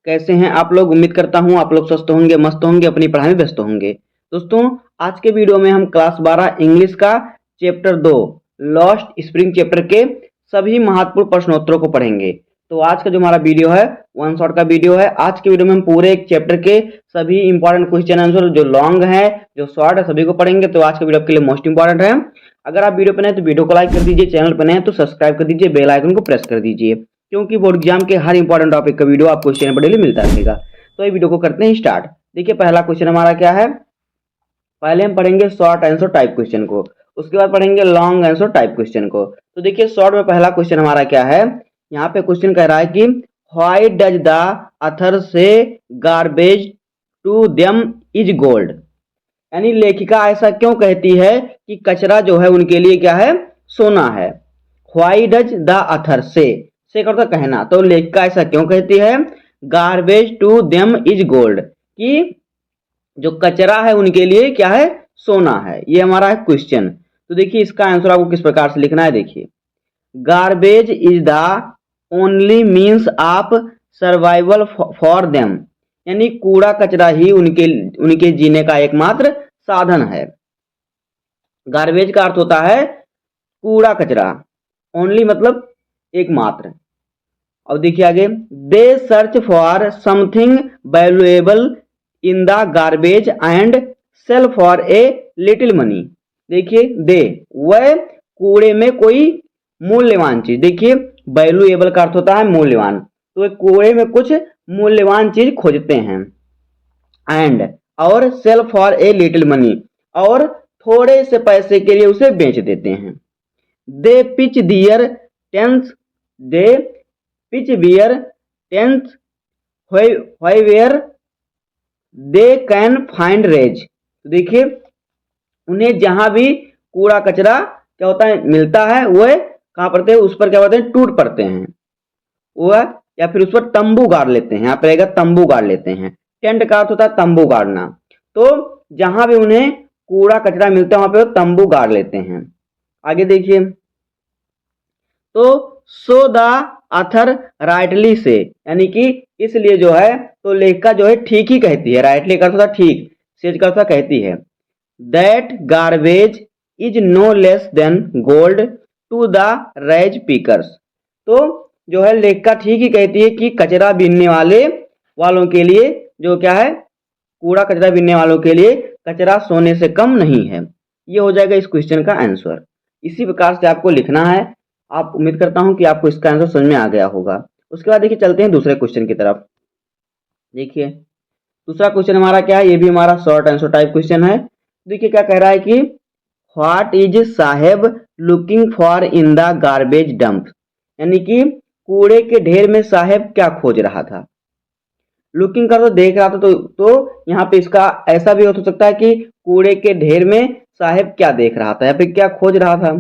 कैसे हैं आप लोग। उम्मीद करता हूं आप लोग स्वस्थ होंगे, मस्त होंगे, अपनी पढ़ाई में व्यस्त होंगे। दोस्तों, आज के वीडियो में हम क्लास 12 इंग्लिश का चैप्टर 2 लॉस्ट स्प्रिंग चैप्टर के सभी महत्वपूर्ण प्रश्नोत्तरों को पढ़ेंगे। तो आज का जो हमारा वीडियो है वन शॉट का वीडियो है। आज के वीडियो में हम पूरे एक चैप्टर के सभी इंपॉर्टेंट क्वेश्चन आंसर जो लॉन्ग है जो शॉर्ट है सभी को पढ़ेंगे। तो आज के वीडियो आपके लिए मोस्ट इंपॉर्टेंट है। अगर आप वीडियो पर नए तो वीडियो को लाइक कर दीजिए, चैनल पर नए तो सब्सक्राइब कर दीजिए, बेल आइकन को प्रेस कर दीजिए, क्योंकि बोर्ड एग्जाम के हर इंपॉर्टेंट टॉपिक का वीडियो आपको इस चैनल पर डेली मिलता रहेगा। तो ये वीडियो को करते हैं स्टार्ट। देखिए पहला क्वेश्चन हमारा क्या है। पहले हम पढ़ेंगे शॉर्ट आंसर टाइप क्वेश्चन को, उसके बाद पढ़ेंगे लॉन्ग आंसर टाइप क्वेश्चन को। तो देखिए शॉर्ट में पहला क्वेश्चन हमारा क्या है। यहाँ पे क्वेश्चन कह रहा है कि why does the author say garbage to them is gold. यानी लेखिका ऐसा क्यों कहती है कि कचरा जो है उनके लिए क्या है, सोना है। व्हाई डज द ऑथर से करता कहना, तो लेखिका ऐसा क्यों कहती है garbage to them is gold, कि जो कचरा है उनके लिए क्या है, सोना है। ये हमारा है क्वेश्चन। तो देखिए इसका आंसर आपको किस प्रकार से लिखना है। देखिए garbage is the only means of survival for them, यानी कूड़ा कचरा ही उनके जीने का एकमात्र साधन है। गार्बेज का अर्थ होता है कूड़ा कचरा, ओनली मतलब एकमात्र। अब देखिए आगे, they search for something valuable in the garbage and sell for a little money. देखिए दे, वह कूड़े में कोई मूल्यवान चीज, देखिए वैल्यूएबल का अर्थ होता है मूल्यवान, तो वे कूड़े में कुछ मूल्यवान चीज खोजते हैं। एंड और sell for a little money, और थोड़े से पैसे के लिए उसे बेच देते हैं। They pitch their tents, they pitch their tents where they can find rags. तो देखिए उन्हें जहां भी कूड़ा कचरा क्या होता है मिलता है, वह कहां पड़ते हैं, उस पर क्या होते हैं, टूट पड़ते हैं वह, या फिर उस पर तंबू गाड़ लेते हैं। यहाँ पर रहेगा तंबू गाड़ लेते हैं। टेंट का अर्थ होता है तंबू गाड़ना, तो जहां भी उन्हें कूड़ा कचरा मिलता है वहां पे वो तंबू गाड़ लेते हैं। आगे देखिए, तो सो द ऑथर राइटली से, यानी कि इसलिए जो है तो लेखिका जो है ठीक ही कहती है। राइटली का अर्थ होता ठीक, सेज का अर्थ कहती है। That garbage is no less than gold to the rag pickers. तो जो है लेखिका ठीक ही कहती है कि कचरा बीनने वालों के लिए जो क्या है, कूड़ा कचरा बीनने वालों के लिए कचरा सोने से कम नहीं है। ये हो जाएगा इस क्वेश्चन का आंसर। इसी प्रकार से आपको लिखना है। आप उम्मीद करता हूं कि आपको इसका आंसर समझ में आ गया होगा। उसके बाद देखिए चलते हैं दूसरे क्वेश्चन की तरफ। देखिए दूसरा क्वेश्चन हमारा क्या है, ये भी हमारा शॉर्ट आंसर टाइप क्वेश्चन है। देखिए क्या कह रहा है कि what is Saheb looking for in the garbage dump, यानी कि कूड़े के ढेर में साहेब क्या खोज रहा था। लुकिंग कर तो देख रहा था, तो यहाँ पे इसका ऐसा भी हो सकता है कि कूड़े के ढेर में साहेब क्या देख रहा था या फिर क्या खोज रहा था।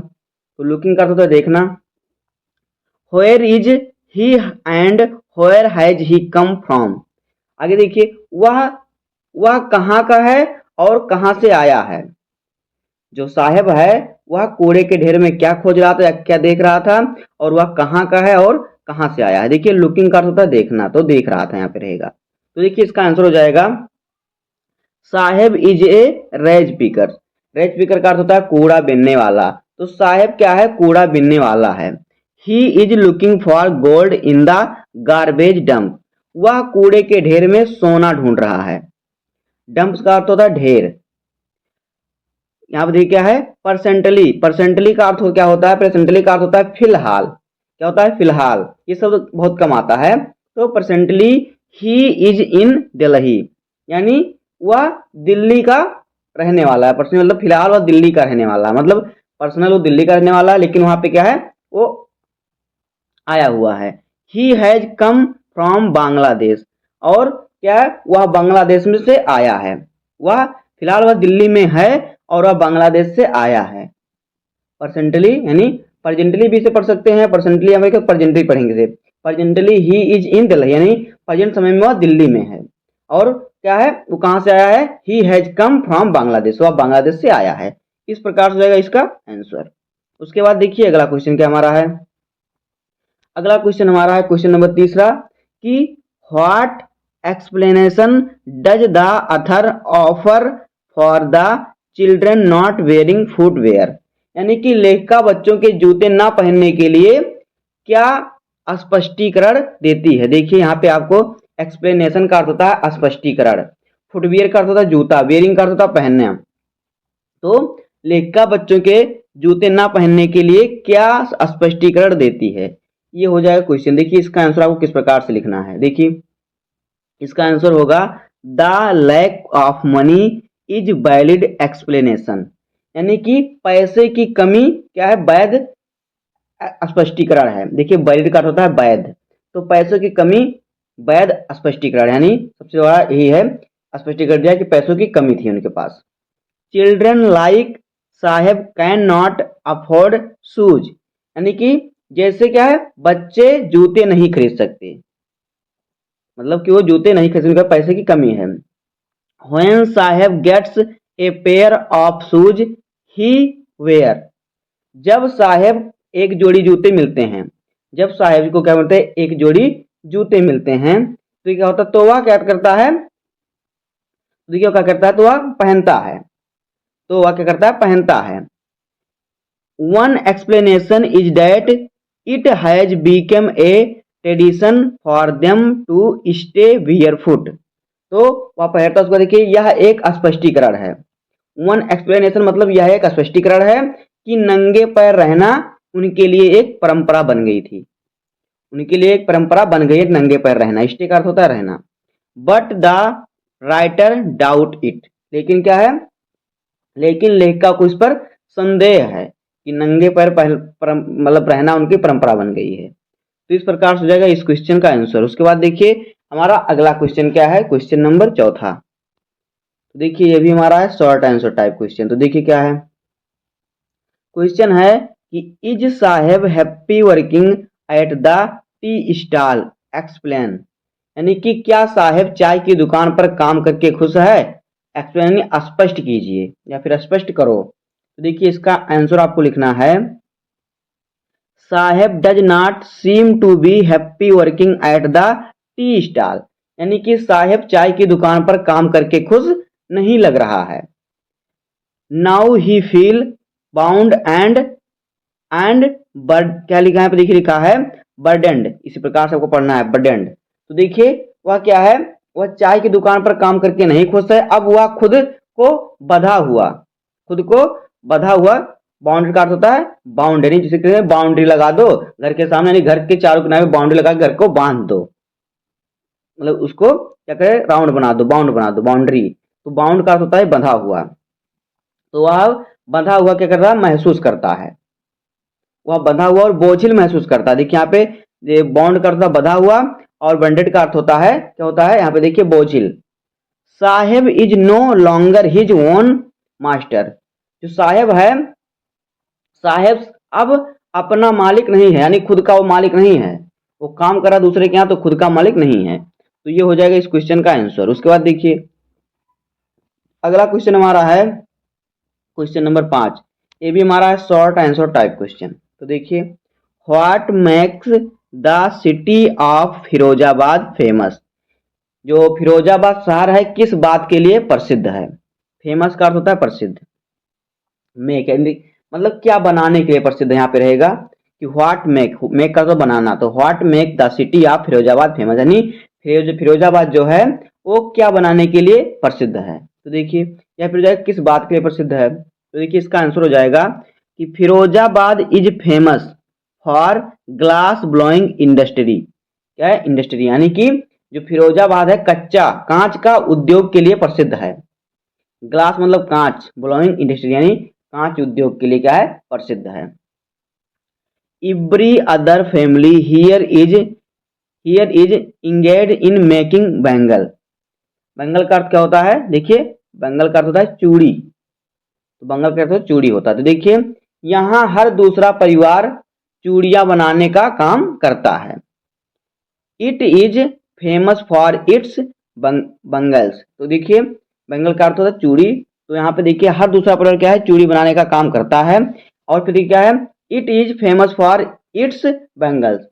तो लुकिंग करता तो देखना। Where is he and where has he come from. आगे देखिए वह कहाँ का है और कहाँ से आया है। जो साहेब है वह कूड़े के ढेर में क्या खोज रहा था या क्या देख रहा था, और वह कहाँ का है और कहाँ से आया है। देखिए लुकिंग का अर्थ होता है देखना, तो देख रहा था यहाँ पे रहेगा। तो देखिए इसका आंसर हो जाएगा Saheb is a rag picker. Rag picker का अर्थ होता है कूड़ा बीनने वाला, तो साहेब क्या है, कूड़ा बीनने वाला है। He is looking for gold in the garbage dump, वह कूड़े के ढेर में सोना ढूंढ रहा है। डंप का अर्थ होता है ढेर। यहाँ पर देखिए क्या है, परसेंटली। परसेंटली का अर्थ क्या होता है, परसेंटली का अर्थ होता है फिलहाल। क्या होता है, फिलहाल। ये शब्द बहुत कम आता है। तो परसेंटली ही इज इन दिल्ली, यानी वह दिल्ली का रहने वाला है। पर्सनल मतलब फिलहाल वह दिल्ली का रहने वाला है, मतलब पर्सनल वो दिल्ली का रहने वाला है, लेकिन वहां पे क्या है, वो आया हुआ है। He has come from Bangladesh, और क्या है, वह बांग्लादेश में से आया है। वह फिलहाल वह दिल्ली में है और वह बांग्लादेश से आया है। परसेंटली यानी प्रेजेंटली भी इसे पढ़ सकते हैं। परसेंटली हमें प्रेजेंटली पढ़ेंगे। Presently he is in Delhi, यानी प्रेजेंट समय में वह दिल्ली में है। और क्या है, वो कहां से आया है, he has come from Bangladesh, वह बांग्लादेश से आया है। इस प्रकार से जाएगा इसका आंसर। उसके बाद देखिए अगला क्वेश्चन क्या हमारा है। अगला क्वेश्चन हमारा है क्वेश्चन नंबर तीसरा, कि what explanation does the Athar offer for the children not wearing footwear, यानी कि लेखिका बच्चों के जूते ना पहनने के लिए क्या स्पष्टीकरण देती है। देखिए यहाँ पे आपको एक्सप्लेनेशन का अर्थ होता है स्पष्टीकरण, फुटवियर का अर्थ होता है जूता, वेयरिंग का अर्थ होता है पहनना। तो लेखिका बच्चों के जूते ना पहनने के लिए क्या स्पष्टीकरण देती है, ये हो जाएगा क्वेश्चन। देखिए इसका आंसर आपको किस प्रकार से लिखना है। देखिए इसका आंसर होगा the lack of money is valid explanation, यानी कि पैसे की कमी क्या है, वैध स्पष्टीकरण है। देखिए वैलिड का अर्थ होता है वैध, तो पैसों की कमी वैध स्पष्टीकरण, यानी सबसे बड़ा यही है, स्पष्टीकरण दिया कि पैसों की कमी थी उनके पास। Children like Saheb can not afford shoes, यानी कि जैसे क्या है, बच्चे जूते नहीं खरीद सकते, मतलब कि वो जूते नहीं खरीद सकते, पैसे की कमी है। When Saheb gets a pair of shoes he wear, जब साहेब एक जोड़ी जूते मिलते हैं, जब साहेब को क्या बोलते हैं, एक जोड़ी जूते मिलते हैं, तो ये क्या होता है, तो वह क्या करता है, देखिए क्या करता है, तो वह पहनता है, तो वह क्या करता है, पहनता है। One explanation is that it has become a tradition for them to stay barefoot, तो वह पहनता उसको। देखिए यह एक स्पष्टीकरण है। वन एक्सप्लेनेशन मतलब यह एक स्पष्टीकरण है कि नंगे पैर रहना उनके लिए एक परंपरा बन गई थी, उनके लिए एक परंपरा बन गई है नंगे पैर रहना, स्टे का अर्थ होता है रहना। But the writer doubt it, लेकिन क्या है, लेकिन लेखिका को इस पर संदेह है कि नंगे पैर मतलब रहना उनकी परंपरा बन गई है। तो इस प्रकार से हो जाएगा इस क्वेश्चन का आंसर। उसके बाद देखिए हमारा अगला क्वेश्चन क्या है, क्वेश्चन नंबर 4। तो देखिए ये भी हमारा है शॉर्ट आंसर टाइप क्वेश्चन। तो देखिए क्या है, क्वेश्चन है कि is Saheb happy working at the tea stall explain, यानी कि क्या साहेब चाय की दुकान पर काम करके खुश है, एक्सप्लेन यानी स्पष्ट कीजिए या फिर स्पष्ट करो। तो देखिए इसका आंसर आपको लिखना है Saheb does not seem to be happy working at the tea stall, यानी कि साहेब चाय की दुकान पर काम करके खुश नहीं लग रहा है। Now he feel bound and bird, क्या लिखा है, देखिए लिखा है बर्डेंड, इसी प्रकार से आपको पढ़ना है बर्डेंड। तो देखिए वह क्या है, वह चाय की दुकान पर काम करके नहीं खुश है, अब वह खुद को बधा हुआ, खुद को बधा हुआ, बाउंड्री का अर्थ होता है बाउंड्री, जिसे कहते हैं बाउंड्री लगा दो घर के सामने, यानी घर के चारों किनारे बाउंड्री लगा घर को बांध दो, मतलब उसको क्या करें, राउंड बना दो, बाउंड बना दो, बाउंड्री। तो बाउंड का अर्थ होता है बंधा हुआ, तो वह बंधा हुआ क्या कर रहा है, महसूस करता है, वह बंधा हुआ और बोझिल महसूस करता है। देखिए यहाँ पे ये बॉन्ड का अर्थ होता है बंधा हुआ और बंडेड का अर्थ होता है क्या होता है, यहाँ पे देखिए बोझिल। Saheb is no longer his own master, जो साहेब है, साहेब अब अपना मालिक नहीं है, यानी खुद का वो मालिक नहीं है, वो काम कर रहा दूसरे के यहाँ, तो खुद का मालिक नहीं है। तो ये हो जाएगा इस क्वेश्चन का आंसर। उसके बाद देखिए अगला क्वेश्चन हमारा है क्वेश्चन नंबर 5, ये भी हमारा है शॉर्ट आंसर टाइप क्वेश्चन। तो देखिए what makes the city of Firozabad famous, जो फिरोजाबाद शहर है किस बात के लिए प्रसिद्ध है, फेमस का अर्थ होता है प्रसिद्ध, मेक मतलब क्या बनाने के लिए प्रसिद्ध है, यहाँ पे रहेगा कि व्हाट मेक का तो बनाना, तो what make the city of Firozabad famous, यानी फिरोजाबाद जो है वो क्या बनाने के लिए प्रसिद्ध है। तो देखिए या फिर जाएगा किस बात के लिए प्रसिद्ध है, तो देखिए इसका आंसर हो जाएगा कि Firozabad is famous for glass blowing industry, क्या है, इंडस्ट्री, यानी कि जो फिरोजाबाद है कच्चा कांच का उद्योग के लिए प्रसिद्ध है। ग्लास मतलब कांच, ब्लोइंग इंडस्ट्री यानी कांच उद्योग के लिए क्या है, प्रसिद्ध है। Every other family here is engage in making bangle, bangle का अर्थ क्या होता है, देखिए बैंगल का अर्थ होता है चूड़ी, तो बैंगल का अर्थ चूड़ी होता है। तो देखिए यहाँ हर दूसरा परिवार चूड़ियां बनाने का काम करता है। It is famous for its bangles, तो देखिए बैंगल का अर्थ होता है चूड़ी, तो यहाँ पे देखिए हर दूसरा परिवार क्या है, चूड़ी बनाने का काम करता है। और फिर क्या है, it is famous for its bangles,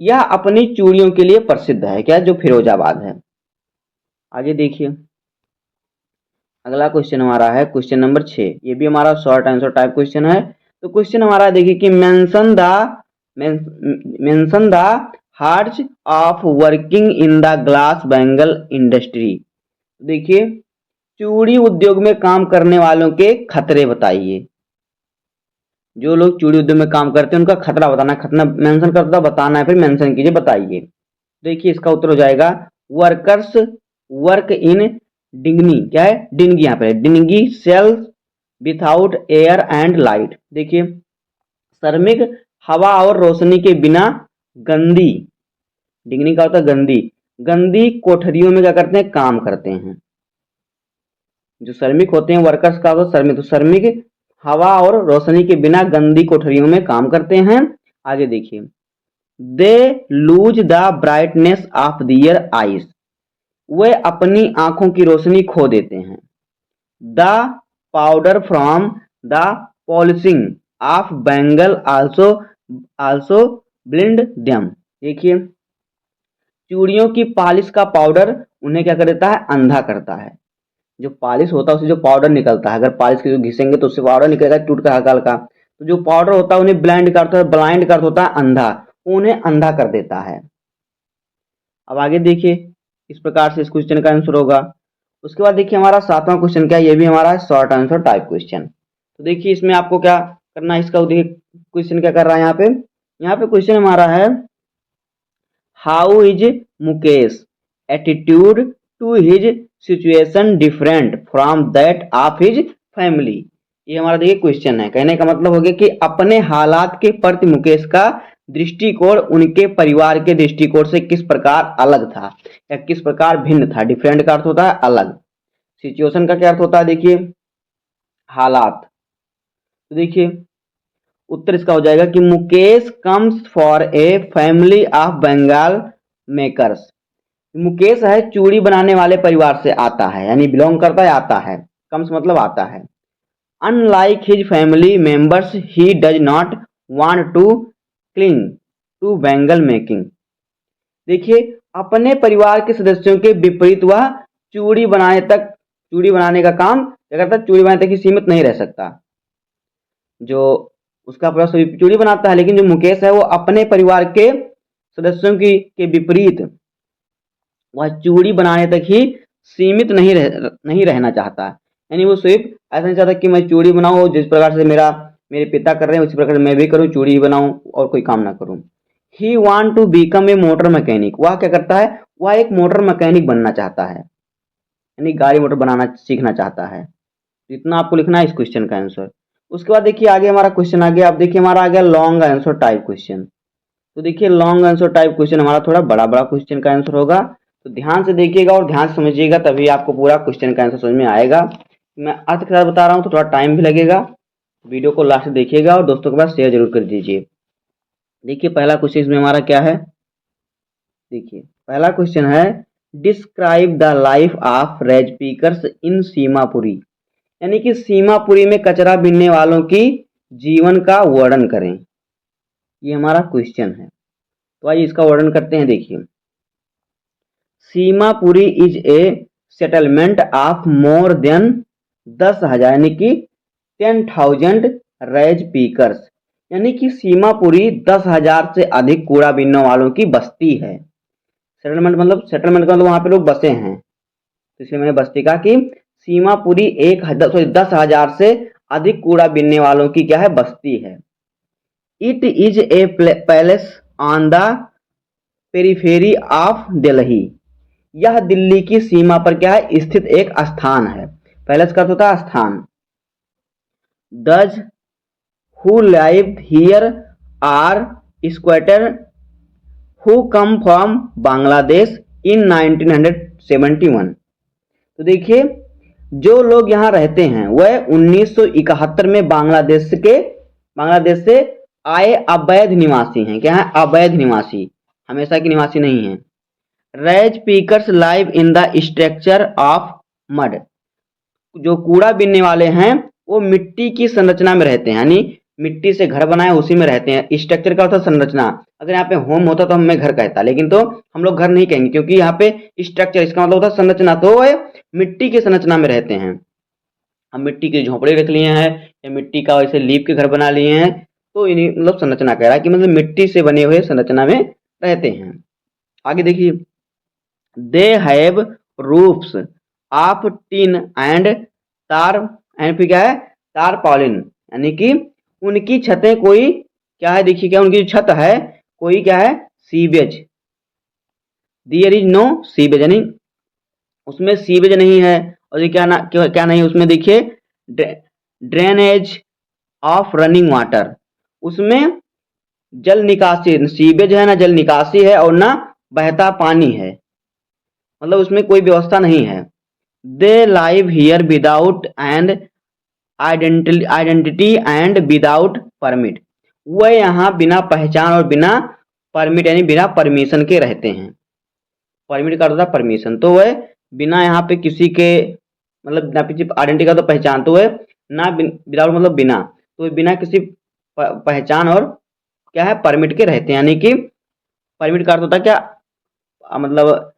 यह अपनी चूड़ियों के लिए प्रसिद्ध है, क्या जो फिरोजाबाद है। आगे देखिए, अगला क्वेश्चन हमारा है क्वेश्चन नंबर 6। ये भी हमारा शॉर्ट आंसर टाइप क्वेश्चन है। तो क्वेश्चन हमारा देखिए कि mention the hazards of working in the glass bangle industry. देखिए, चूड़ी उद्योग में काम करने वालों के खतरे बताइए। जो लोग चूड़ी उद्योग में काम करते हैं उनका खतरा बताना, खतरा मेंशन करता बताना है, फिर मेंशन कीजिए, बताइए। देखिए, इसका उत्तर हो जाएगा वर्कर्स वर्क इन डिंगनी, क्या है डिंगी, यहाँ पे dingy cells without air and light. देखिए, श्रमिक हवा और रोशनी के बिना गंदी, डिंगनी का होता है गंदी, गंदी कोठरियों में क्या करते हैं, काम करते हैं। जो श्रमिक होते हैं, वर्कर्स का होता है श्रमिक, तो श्रमिक हवा और रोशनी के बिना गंदी कोठरियों में काम करते हैं। आगे देखिए, they lose the brightness of their eyes, वे अपनी आंखों की रोशनी खो देते हैं। The powder from the polishing of bangle also blind them. देखिए, चूड़ियों की पॉलिश का पाउडर उन्हें क्या कर देता है, अंधा करता है। जो पॉलिश होता है उससे जो पाउडर निकलता है, अगर पॉलिश के जो घिसेंगे तो उससे पाउडर निकलेगा टूट कर हल्का हल्का, तो जो पाउडर होता है उन्हें ब्लाइंड करता है, ब्लाइंड कर होता है अंधा, उन्हें अंधा कर देता है। अब आगे देखिए, इस प्रकार से इस क्वेश्चन का आंसर होगा। उसके बाद देखिए, हमारा 7वां क्वेश्चन क्या है, ये भी हमारा शॉर्ट आंसर टाइप क्वेश्चन। तो देखिए, इसमें आपको क्या करना है, इसका देखिए क्वेश्चन क्या कर रहा है यहाँ पे क्वेश्चन हमारा है how is Mukesh attitude to his situation different from that of his family. ये हमारा देखिए क्वेश्चन है। कहने का मतलब हो गया कि अपने हालात के प्रति मुकेश का दृष्टिकोण उनके परिवार के दृष्टिकोण से किस प्रकार अलग था या किस प्रकार भिन्न था। डिफरेंट का अर्थ होता है अलग, सिचुएशन का क्या अर्थ होता है, देखिए हालात। तो देखिए, उत्तर इसका हो जाएगा कि Mukesh comes for a family of bangle makers. Mukesh है चूड़ी बनाने वाले परिवार से आता है, यानी बिलोंग करता है, आता है, कम्स मतलब आता है। Unlike his family members he does not want to cling to bangle making. देखिए, अपने परिवार के सदस्यों के विपरीत वह चूड़ी बनाने का काम क्या करता है, चूड़ी बनाने तक ही सीमित नहीं रह सकता। जो उसका परिवार सभी चूड़ी बनाता है, लेकिन जो मुकेश है वो अपने परिवार के सदस्यों के विपरीत वह चूड़ी बनाने तक ही सीमित नहीं रहना चाहता। यानी वो सिर्फ ऐसा नहीं चाहता कि मैं चूड़ी बनाऊं, जिस प्रकार से मेरे पिता कर रहे हैं उसी प्रकार मैं भी करूं, चूड़ी ही बनाऊं और कोई काम ना करूं। He want to become a motor mechanic, वह क्या करता है, वह एक मोटर मैकेनिक बनना चाहता है, यानी गाड़ी मोटर बनाना सीखना चाहता है। इतना आपको लिखना है इस क्वेश्चन का आंसर। उसके बाद देखिए, आगे हमारा क्वेश्चन आ गया। अब देखिए, हमारा आ गया लॉन्ग आंसर टाइप क्वेश्चन। तो देखिए, लॉन्ग आंसर टाइप क्वेश्चन हमारा थोड़ा बड़ा बड़ा क्वेश्चन का आंसर होगा, तो ध्यान से देखिएगा और ध्यान से समझिएगा, तभी आपको पूरा क्वेश्चन का आंसर समझ में आएगा। मैं अर्थ के साथ बता रहा हूँ तो थोड़ा टाइम भी लगेगा, वीडियो को लास्ट देखिएगा और दोस्तों के पास शेयर जरूर कर दीजिए। देखिए, पहला क्वेश्चन इसमें हमारा क्या है, देखिए पहला क्वेश्चन है describe the life of rag pickers in Seemapuri, यानी कि सीमापुरी में कचरा बीनने वालों की जीवन का वर्णन करें। ये हमारा क्वेश्चन है, तो आइए इसका वर्णन करते हैं। देखिए, Seemapuri is a settlement of more than 10,000 यानी कि 10,000 रेज पीकर्स, यानी कि सीमापुरी 10,000 से अधिक कूड़ा बीनने वालों की बस्ती है। सेटलमेंट का मतलब वहां पे लोग बसे हैं, तो इसलिए मैंने बस्ती कहा कि सीमापुरी 10,000 से अधिक कूड़ा बीनने वालों की क्या है, बस्ती है। It is a palace on the periphery of Delhi, यह दिल्ली की सीमा पर क्या है, स्थित एक स्थान है। पैलेस का अर्थ होता है स्थान। Those who live here are squatter who come from Bangladesh in 1971। तो देखिए, जो लोग यहाँ रहते हैं वह 1971 में बांग्लादेश से आए अवैध निवासी हैं। क्या है, अवैध निवासी, हमेशा के निवासी नहीं हैं। Rag pickers live in the structure of mud, जो कूड़ा बीनने वाले हैं वो मिट्टी की संरचना में रहते हैं, यानी मिट्टी से घर बनाए उसी में रहते हैं। स्ट्रक्चर का होता है संरचना। अगर यहाँ पे होम होता तो मैं घर कहता, लेकिन तो हम लोग घर नहीं कहेंगे क्योंकि यहाँ पे स्ट्रक्चर इसका मतलब होता है संरचना, तो वह मिट्टी की संरचना में रहते हैं। हम मिट्टी के झोंपड़े रख लिए हैं या मिट्टी का वैसे लीप के घर बना लिए हैं, तो इन्हीं मतलब संरचना कह रहा है कि मतलब मिट्टी से बने हुए संरचना में रहते हैं। आगे देखिए, they have roofs of tin and तार एंड फिर क्या है तारपॉलिन, यानी कि उनकी छतें कोई क्या है, देखिए क्या उनकी छत है कोई क्या है sewage, there is no sewage, यानी उसमें सीवेज नहीं है। और ये क्या नहीं उसमें देखिए ड्रेनेज ऑफ रनिंग वाटर, उसमें जल निकासी, सीवेज है ना जल निकासी है और ना बहता पानी है, मतलब उसमें कोई व्यवस्था नहीं है। They live here without and identity and without permit, वह यहाँ बिना पहचान और बिना परमिट यानी बिना परमिशन के रहते हैं। परमिट का होता है परमिशन, तो वह बिना यहाँ पे किसी के मतलब ना किसी आइडेंटिटी का तो पहचान, तो वह ना विदाउट मतलब बिना, तो बिना किसी पहचान और क्या है परमिट के रहते हैं। यानी कि परमिट का अर्थ होता है क्या मतलब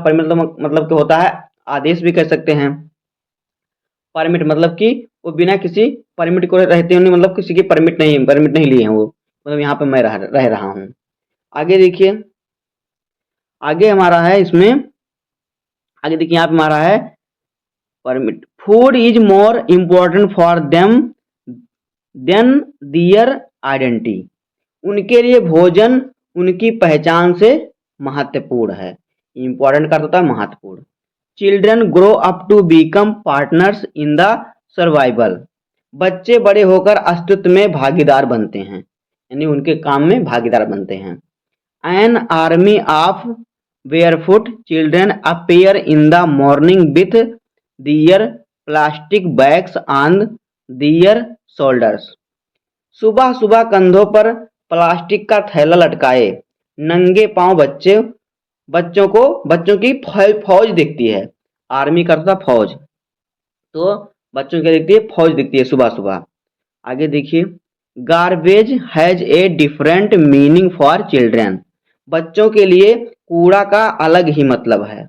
परमिट मतलब क्या होता है आदेश भी कह सकते हैं। परमिट मतलब कि वो बिना किसी परमिट को रहते हैं, मतलब किसी की परमिट नहीं लिए हैं वो, मतलब यहाँ पे मैं रह रहा हूँ। आगे देखिए, आगे हमारा है इसमें, आगे देखिए यहाँ पे हमारा है permit, food is more important for them than their identity, उनके लिए भोजन उनकी पहचान से महत्वपूर्ण है। इंपॉर्टेंट का होता है महत्वपूर्ण। Children grow up to become partners in the survival, बच्चे बड़े होकर अस्तित्व में भागीदार बनते हैं, यानी उनके काम में भागीदार बनते हैं। An army of barefoot children appear in the morning with their plastic bags on their shoulders, सुबह सुबह कंधों पर प्लास्टिक का थैला लटकाए नंगे पांव बच्चों की फौज दिखती है। आर्मी करता फौज, तो बच्चों की दिखती है फौज दिखती है सुबह सुबह। आगे देखिए, garbage has a different meaning for children, बच्चों के लिए कूड़ा का अलग ही मतलब है,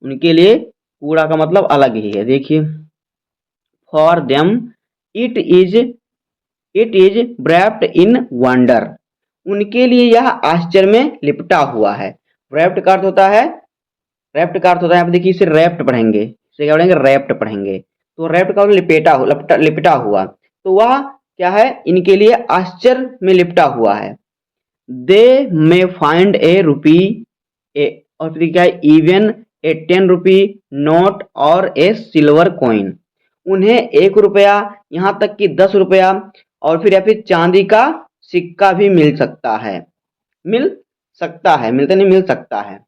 उनके लिए कूड़ा का मतलब अलग ही है। देखिए, for them it is wrapped in wonder, उनके लिए यह आश्चर्य में लिपटा हुआ है। रैप्ट का अर्थ होता है, रैप्ट का अर्थ होता है, यहाँ पे देखिए इसे रैप्ट पढ़ेंगे, इसे क्या पढ़ेंगे रैप्ट पढ़ेंगे, तो रैप्ट का मतलब लिपटा हुआ, तो वह क्या है इनके लिए आश्चर्य में लिपटा हुआ है। दे मे फाइंड ए रुपी ए, और फिर क्या है इवन ए 10 रुपी नोट और ए सिल्वर कॉइन, उन्हें 1 रुपया यहाँ तक कि 10 रुपया और फिर या फिर चांदी का सिक्का भी मिल सकता है, मिलता नहीं मिल सकता है।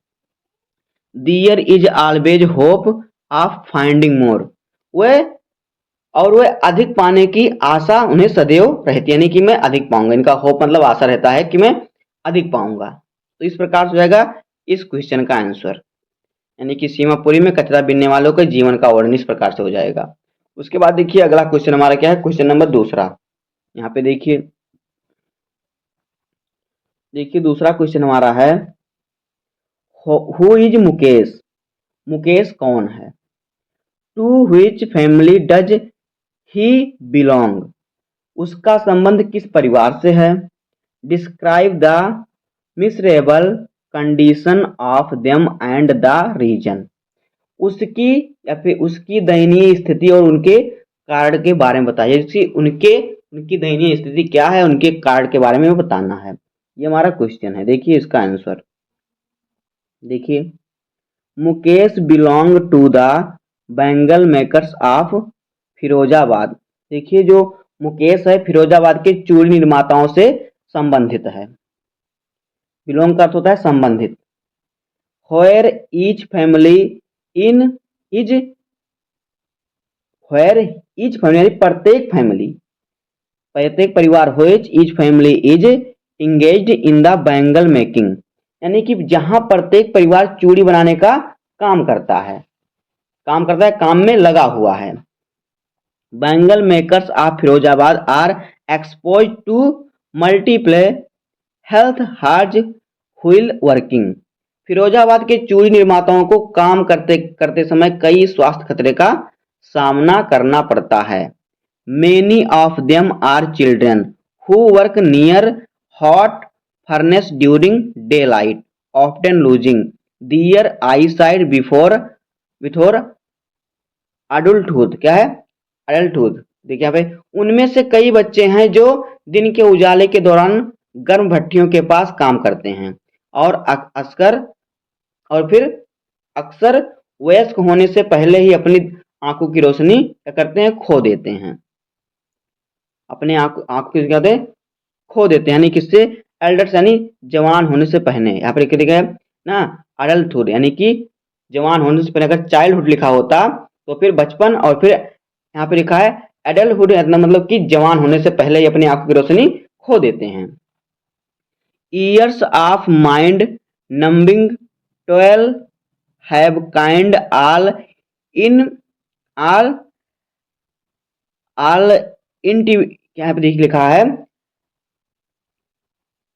There is always hope of finding more, वह अधिक पाने की आशा उन्हें सदैव रहती है, यानी कि मैं अधिक पाऊंगा, इनका होप मतलब आशा रहता है कि मैं अधिक पाऊंगा। तो इस प्रकार से हो जाएगा इस क्वेश्चन का आंसर, यानी कि सीमापुरी में कचरा बीनने वालों के जीवन का वर्णन इस प्रकार से हो जाएगा। उसके बाद देखिए अगला क्वेश्चन हमारा क्या है, क्वेश्चन नंबर दूसरा। यहाँ पे देखिए दूसरा क्वेश्चन हमारा है हु इज मुकेश, मुकेश कौन है। To which family does he belong, उसका संबंध किस परिवार से है। Describe the miserable condition of them and the reason, उसकी या फिर उसकी दयनीय स्थिति और उनके कारण के बारे में बताइए। उनकी दयनीय स्थिति क्या है, उनके कारण के बारे में बताना है, ये हमारा क्वेश्चन है। देखिए इसका आंसर, देखिए Mukesh belong to the bangle makers of Firozabad, देखिए जो मुकेश है फिरोजाबाद के चूड़ी निर्माताओं से संबंधित है। बिलोंग का अर्थ होता है संबंधित। Where each family in is, where each family प्रत्येक परिवार, which each family is engaged in the bangle making, यानी कि जहां प्रत्येक परिवार चूड़ी बनाने का काम करता है, काम में लगा हुआ है। Bangle makers of Firozabad are expose to multiple health hazards while working. Firozabad के चूड़ी निर्माताओं को काम करते करते समय कई स्वास्थ्य खतरे का सामना करना पड़ता है। Many of them are children who work near hot furnace during daylight, often losing their eye sight before adulthood. क्या है? अडल्टहुड। देखिए यहाँ पे उनमें से कई बच्चे हैं जो दिन के उजाले के दौरान गर्म भट्टियों के पास काम करते हैं और अक्सर और फिर अक्सर वयस्क होने से पहले ही अपनी आंखों की रोशनी क्या करते हैं? खो देते हैं। अपने आंखों की क्या खो देते हैं, यानी किससे? एल्डर्स यानी जवान होने से पहले। यहाँ पर लिखा है ना अडल्टहुड, यानी कि जवान होने से पहले। अगर चाइल्डहुड लिखा होता तो फिर बचपन, और फिर यहाँ पे लिखा है एडल्टहुड, मतलब कि जवान होने से पहले ही अपनी आंखों की रोशनी खो देते हैं। Years of mind numbing toil have killed all in all all यहाँ पे लिखा है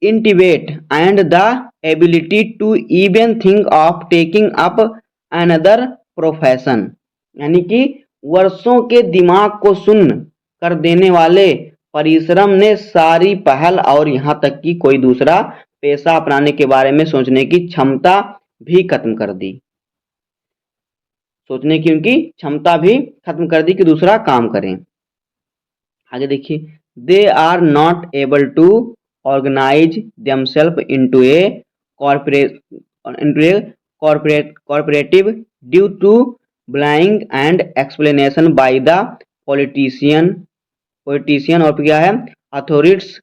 initiative and the ability to even think of taking up another profession, यानी कि वर्षों के दिमाग को शून्य कर देने वाले परिश्रम ने सारी पहल और यहाँ तक कि कोई दूसरा पेशा अपनाने के बारे में सोचने की क्षमता भी खत्म कर दी। सोचने की उनकी क्षमता भी खत्म कर दी कि दूसरा काम करें। आगे देखिए, they are not able to organise themselves into a cooperative due to bullying and exploitation by the politician और क्या है अथॉरिटीज,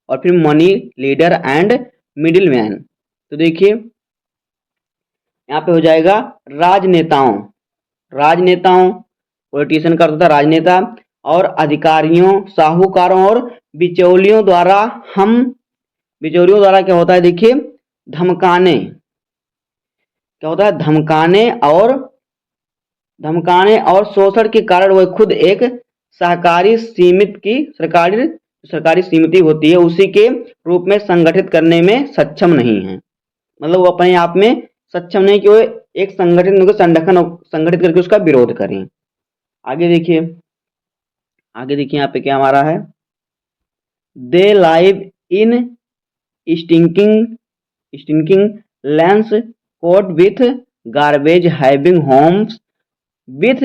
और फिर money lender and middleman. तो देखिए यहाँ पे हो जाएगा राजनेताओं पॉलिटिशियन का अर्थ होता है राजनेता, और अधिकारियों, साहूकारों और बिचौलियों द्वारा क्या होता है? देखिए धमकाने, क्या होता है? धमकाने और शोषण के कारण वह खुद एक सरकारी समिति होती है उसी के रूप में संगठित करने में सक्षम नहीं है। मतलब वो अपने आप में सक्षम नहीं कि वो एक संगठित करके उसका विरोध करें। आगे देखिए यहाँ पे क्या हमारा है, they live in stinking lanes choked with garbage, having homes with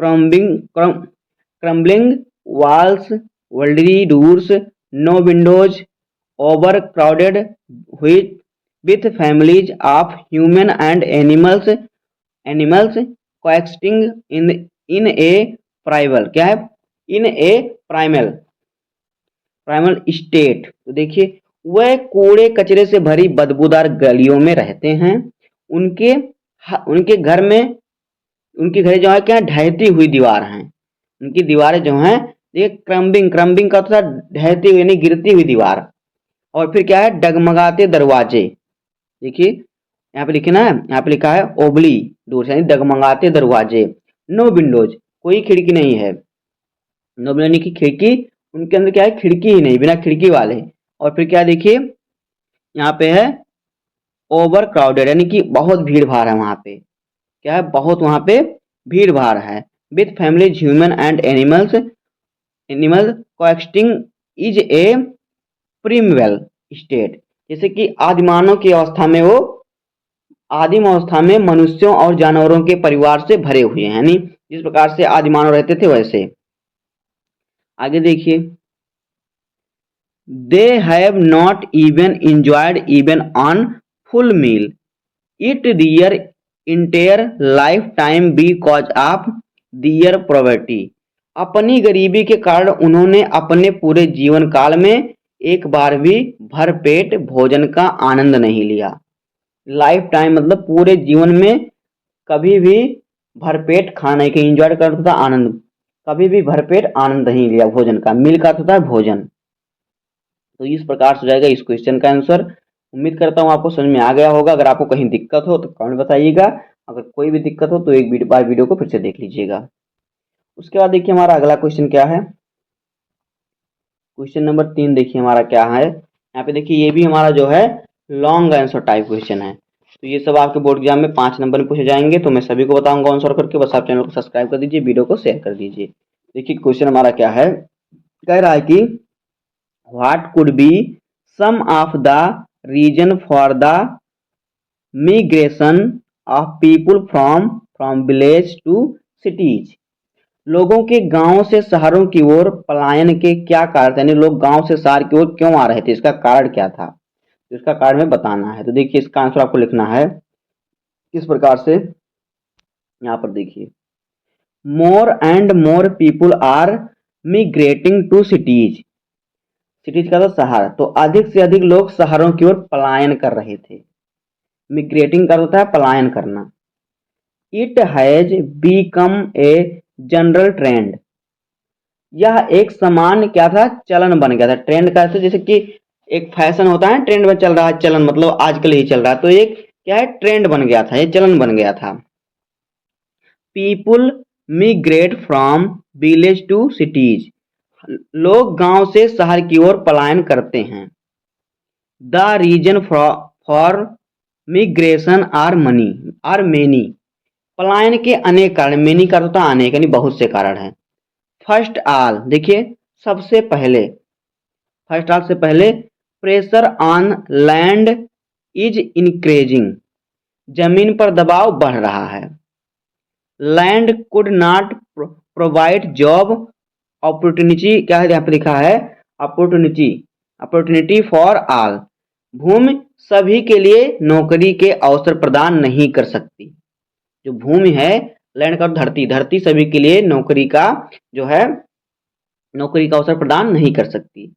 crumbling walls, worldly doors, no windows, overcrowded with families of human and animals coexisting in a primal, क्या है? in a primal state। तो देखिए वह कूड़े कचरे से भरी बदबूदार गलियों में रहते हैं। उनके घर जो है क्या, ढहती हुई दीवार हैं। उनकी दीवारें जो हैं ये क्रम्बिंग का तो ढहती हुई यानी गिरती हुई दीवार, और फिर क्या है? डगमगाते दरवाजे। देखिए यहाँ पे लिखे ना, यहाँ पे लिखा है ओबली डोर्स, यानी डगमगाते दरवाजे। नो विंडोज, कोई खिड़की नहीं है। नो यानी कि खिड़की, उनके अंदर क्या है? खिड़की ही नहीं, बिना खिड़की वाले। और फिर क्या देखिए यहाँ पे है ओवर क्राउडेड, यानी कि बहुत भीड़ भाड़ है वहां पे। क्या है? बहुत वहां पे भीड़ भाड़ है। With families human and animal coexisting is a primeval state, जैसे कि आदिम अवस्था में मनुष्यों और जानवरों के परिवार से भरे हुए हैं, यानी जिस प्रकार से आदि मानव रहते थे वैसे। आगे देखिए, they have not even enjoyed even on full meal it their entire lifetime because of their poverty. अपनी गरीबी के कारण उन्होंने अपने पूरे जीवन काल में एक बार भी भरपेट भोजन का आनंद नहीं लिया। लाइफ टाइम मतलब पूरे जीवन में कभी भी भरपेट खाने के एंजॉय करता था, आनंद, कभी भी भरपेट आनंद नहीं लिया भोजन का। मिल का होता है भोजन। तो इस प्रकार से हो जाएगा इस क्वेश्चन का आंसर। उम्मीद करता हूँ आपको समझ में आ गया होगा। अगर आपको कहीं दिक्कत हो तो कमेंट बताइएगा। अगर कोई भी दिक्कत हो तो एक बार वीडियो को फिर से देख लीजिएगा। उसके बाद देखिए हमारा अगला क्वेश्चन क्या है। क्वेश्चन नंबर 3 देखिए हमारा क्या है। यहाँ पे देखिए ये भी हमारा जो है लॉन्ग आंसर टाइप क्वेश्चन है। तो ये सब आपके बोर्ड एग्जाम में 5 नंबर में पूछे जाएंगे, तो मैं सभी को बताऊंगा आंसर करके। बस आप चैनल को सब्सक्राइब कर दीजिए, वीडियो को शेयर कर दीजिए। देखिए क्वेश्चन हमारा क्या है, कह रहा है कि what could be some of the reason for the migration of people from village to cities. लोगों के गांव से शहरों की ओर पलायन के क्या कारण थे, यानी लोग गांव से शहर की ओर क्यों आ रहे थे, इसका कारण क्या था, तो इसका कारण में बताना है। तो देखिए इसका आंसर आपको लिखना है किस प्रकार से, यहाँ पर देखिए, more and more people are migrating to cities. Cities का तो शहर, तो अधिक से अधिक लोग शहरों की ओर पलायन कर रहे थे। मिग्रेटिंग का होता है पलायन करना। It has become a general trend, यह एक समान क्या था, चलन बन गया था। ट्रेंड का जैसे कि एक फैशन होता है, ट्रेंड में चल रहा है, चलन मतलब आजकल ही चल रहा है, तो एक क्या है, ट्रेंड बन गया था, ये चलन बन गया था। People migrate from village to cities, लोग गांव से शहर की ओर पलायन करते हैं। The reason for migration are many, पलायन के अनेक कारण, मेनी का होता है अनेक, यानी बहुत से कारण है। फर्स्ट ऑल, देखिए सबसे पहले, फर्स्ट ऑल से पहले, pressure on land is increasing, जमीन पर दबाव बढ़ रहा है। Land could not provide job opportunity, क्या है यहाँ पे लिखा है, अपॉर्चुनिटी, अपॉर्चुनिटी फॉर ऑल, भूमि सभी के लिए नौकरी के अवसर प्रदान नहीं कर सकती। जो भूमि है, लैंड का धरती, धरती सभी के लिए नौकरी का जो है, नौकरी का अवसर प्रदान नहीं कर सकती।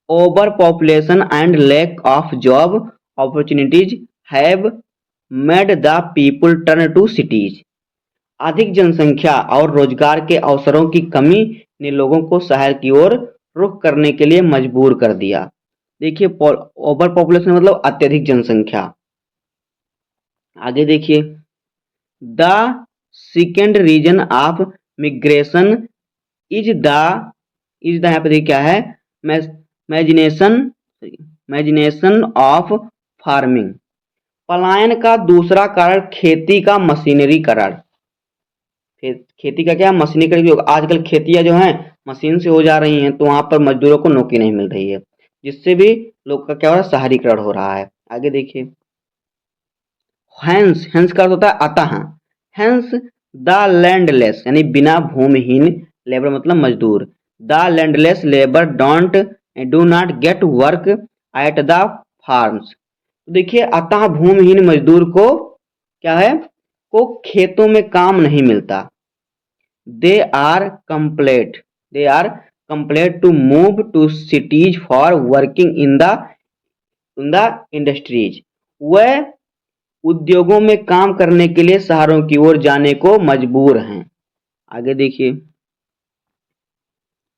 Over population and lack of job opportunities have made the people turn to cities, अधिक जनसंख्या और रोजगार के अवसरों की कमी ने लोगों को शहर की ओर रुख करने के लिए मजबूर कर दिया। देखिए ओवर पॉपुलेशन मतलब अत्यधिक जनसंख्या। आगे देखिए, the second reason of migration the यहाँ पे देखिए क्या है, मैजिनेशन ऑफ फार्मिंग, पलायन का दूसरा कारण खेती का मशीनरीकरण। खेती का क्या, मशीनीकरण। आजकल खेतियां जो हैं मशीन से हो जा रही हैं, तो वहां पर मजदूरों को नौकरी नहीं मिल रही है, जिससे भी लोग का क्या हो रहा है, शहरीकरण हो रहा है। आगे देखिए, हैंस, हैंस का अर्थ होता है अतः, हैंस द लैंडलेस, यानी बिना भूमिहीन, लेबर मतलब मजदूर, the landless labour do not get work at the farms. देखिए अतः भूमिहीन मजदूर को क्या है, को खेतों में काम नहीं मिलता। They are compelled to move to cities for working in the industries, वह उद्योगों में काम करने के लिए शहरों की ओर जाने को मजबूर हैं। आगे देखिए,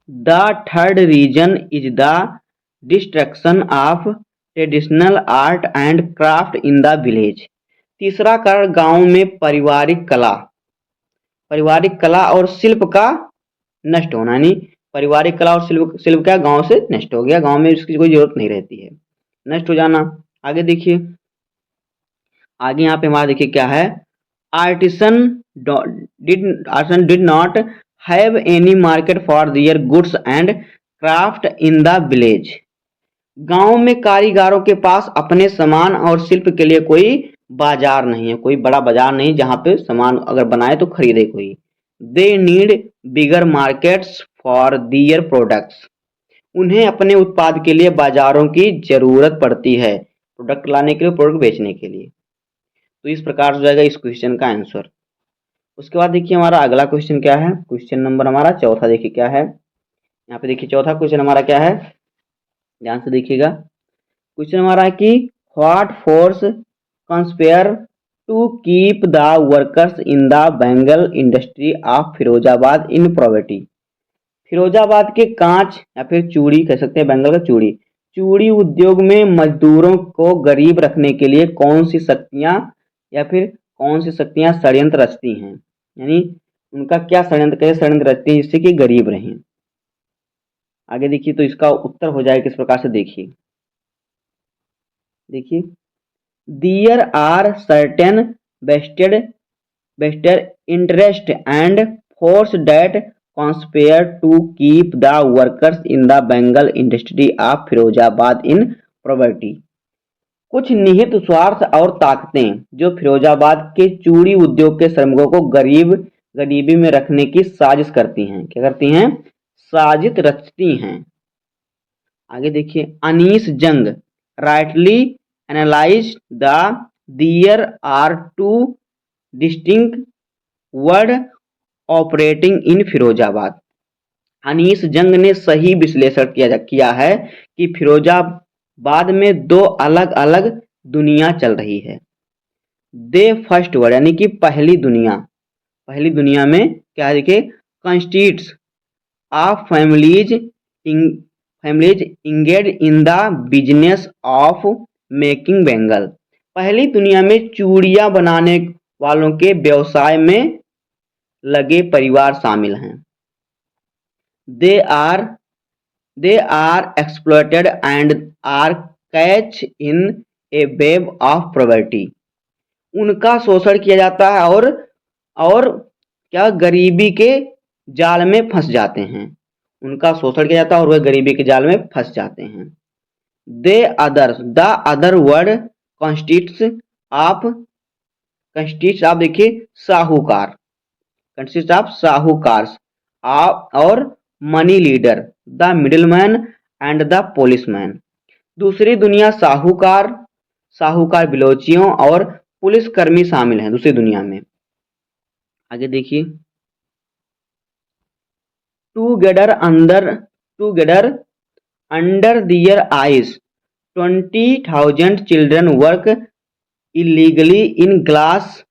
the third reason is the destruction of traditional art and craft in the village, तीसरा कारण गांव में पारिवारिक कला और शिल्प का नष्ट होना, यानी पारिवारिक कला और शिल्प क्या गांव से नष्ट हो गया, गांव में इसकी कोई जरूरत नहीं रहती है, नष्ट हो जाना। आगे देखिए, आगे यहाँ पे हमारा देखिए क्या है, artisan did not have any market for their goods and craft in the village, गांव में कारीगरों के पास अपने सामान और शिल्प के लिए कोई बाजार नहीं है, कोई बड़ा बाजार नहीं जहां पे सामान अगर बनाए तो खरीदे कोई। They need bigger markets for their products, उन्हें अपने उत्पाद के लिए बाजारों की जरूरत पड़ती है, प्रोडक्ट लाने के लिए, प्रोडक्ट बेचने के लिए। तो इस प्रकार हो जाएगा इस क्वेश्चन का आंसर। उसके बाद देखिए हमारा अगला क्वेश्चन क्या है, क्वेश्चन नंबर हमारा चौथा देखिए क्या है। यहाँ पे देखिए चौथा क्वेश्चन हमारा क्या है, ध्यान से देखिएगा। क्वेश्चन हमारा है कि what forces conspire to keep the workers in the bangle industry of Firozabad in poverty, Firozabad के कांच या फिर चूड़ी कह सकते हैं, बैंगल का चूड़ी, चूड़ी उद्योग में मजदूरों को गरीब रखने के लिए कौन सी शक्तियां या फिर कौन सी शक्तियां षड्यंत्र रचती हैं, यानी उनका क्या षड्यंत्र, कैसे षड्यंत्र रचती हैं जिससे कि गरीब रहें। आगे देखिए तो इसका उत्तर हो जाएगा किस प्रकार से, देखिए देखिए there are certain vested vested interest and force that conspire to keep the workers in the Bengal industry of Firozabad in poverty। कुछ निहित स्वार्थ और ताकतें जो फिरोजाबाद के चूड़ी उद्योग के श्रमिकों को गरीबी में रखने की साजिश करती हैं, क्या करती हैं, साजिश रचती हैं। आगे देखिए Anees Jung rightly analyse the there are two distinct word operating in Firozabad. Anees Jung ने सही विश्लेषण किया है कि फिरोजाबाद में दो अलग अलग दुनिया चल रही है। दे फर्स्ट वर्ड यानी कि पहली दुनिया में क्या है, देखिए constitutes of families engage in the business of making Bengal. पहली दुनिया में चूड़ियां बनाने वालों के व्यवसाय में लगे परिवार शामिल हैं। They are exploited and are catch in a web of poverty. उनका शोषण किया जाता है और क्या गरीबी के जाल में फंस जाते हैं। उनका शोषण किया जाता है और वह गरीबी के जाल में फंस जाते हैं। The other word constitutes of देखिए साहूकार, कंसिस्ट ऑफ साहूकार्स और money leader the middleman and the policeman. दूसरी दुनिया साहूकार बिलोचियों और पुलिसकर्मी शामिल हैं दूसरी दुनिया में। आगे देखिए together under their eyes 20,000 children work illegally in glass